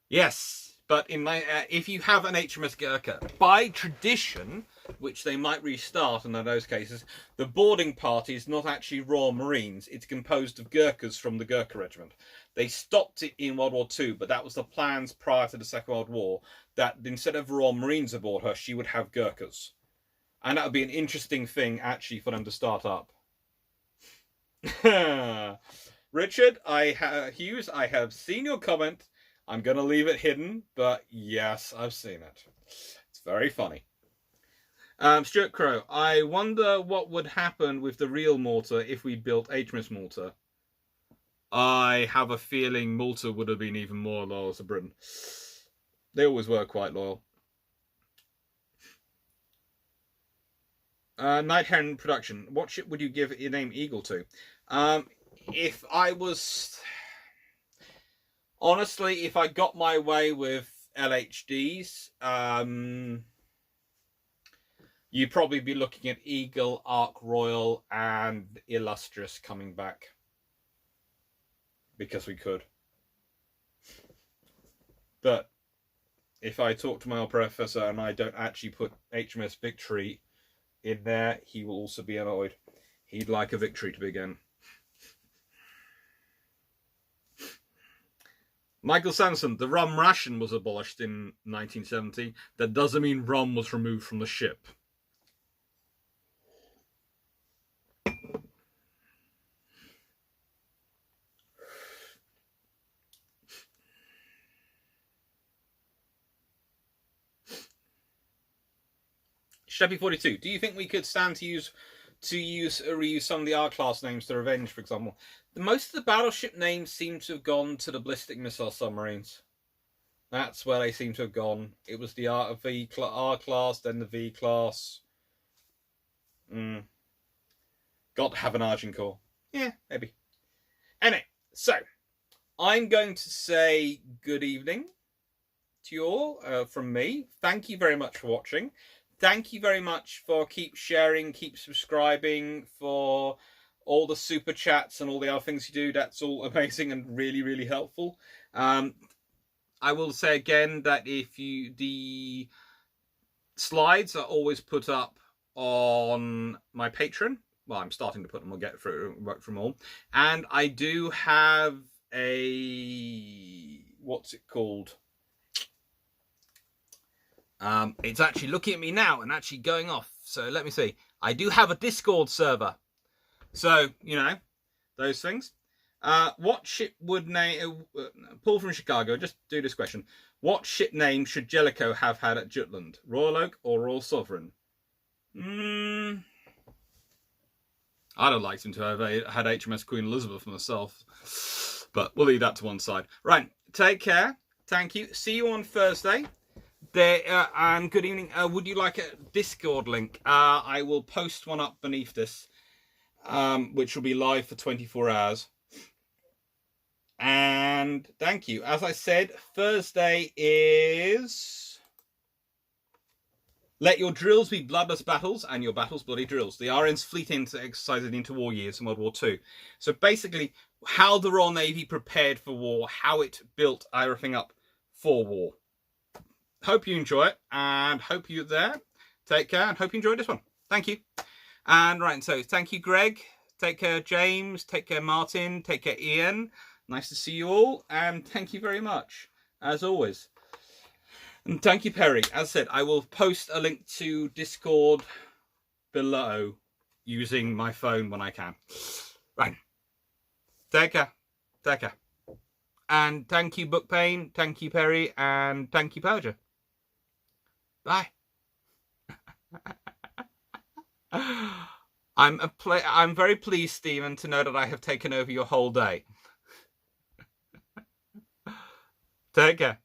Yes, but in my if you have an HMS Gurkha, by tradition, which they might restart in those cases, the boarding party is not actually Royal Marines. It's composed of Gurkhas from the Gurkha Regiment. They stopped it in World War II, but that was the plans prior to the Second World War, that instead of Royal Marines aboard her, she would have Gurkhas. And that would be an interesting thing, actually, for them to start up. Richard, Hughes, I have seen your comment. I'm going to leave it hidden, but yes, I've seen it. It's very funny. Stuart Crow, I wonder what would happen with the real Malta if we built HMS Malta. I have a feeling Malta would have been even more loyal to Britain. They always were quite loyal. Night Hen Production, what ship would you give your name Eagle to? If I was... Honestly, if I got my way with LHDs, you'd probably be looking at Eagle, Ark Royal, and Illustrious coming back. Because we could. But if I talk to my old professor and I don't actually put HMS Victory in there, he will also be annoyed. He'd like a victory to begin. Michael Sanson, the rum ration was abolished in 1970. That doesn't mean rum was removed from the ship. Sheppy42, do you think we could stand to reuse some of the R-class names to Revenge, for example? Most of the battleship names seem to have gone to the ballistic missile submarines. That's where they seem to have gone. It was the R-class, then the V-class. Got to have an Agincourt. Yeah, maybe. Anyway, so I'm going to say good evening to you all from me. Thank you very much for watching. Thank you very much for keep sharing, keep subscribing, for all the super chats and all the other things you do. That's all amazing and really, really helpful. I will say again that the slides are always put up on my Patreon. Well, I'm starting to put them. We'll get through work from all. And I do have a what's it called? It's actually looking at me now and actually going off. So let me see. I do have a Discord server. So, you know, those things. What ship would name... Paul from Chicago, just do this question. What ship name should Jellicoe have had at Jutland? Royal Oak or Royal Sovereign? I'd have liked him to have had HMS Queen Elizabeth myself. But we'll leave that to one side. Right, take care. Thank you. See you on Thursday. And good evening. Would you like a Discord link? I will post one up beneath this, which will be live for 24 hours. And thank you. As I said, Thursday is Let Your Drills Be Bloodless Battles and Your Battles Bloody Drills. The RN's fleet exercises in interwar years in World War II. So basically, how the Royal Navy prepared for war, how it built everything up for war. Hope you enjoy it, and hope you're there. Take care, and hope you enjoyed this one. Thank you. And right, so thank you, Greg. Take care, James. Take care, Martin. Take care, Ian. Nice to see you all, and thank you very much, as always. And thank you, Perry. As I said, I will post a link to Discord below using my phone when I can. Right. Take care. Take care. And thank you, Bookpain. Thank you, Perry. And thank you, Persia. Bye. I'm very pleased, Stephen, to know that I have taken over your whole day. Take care.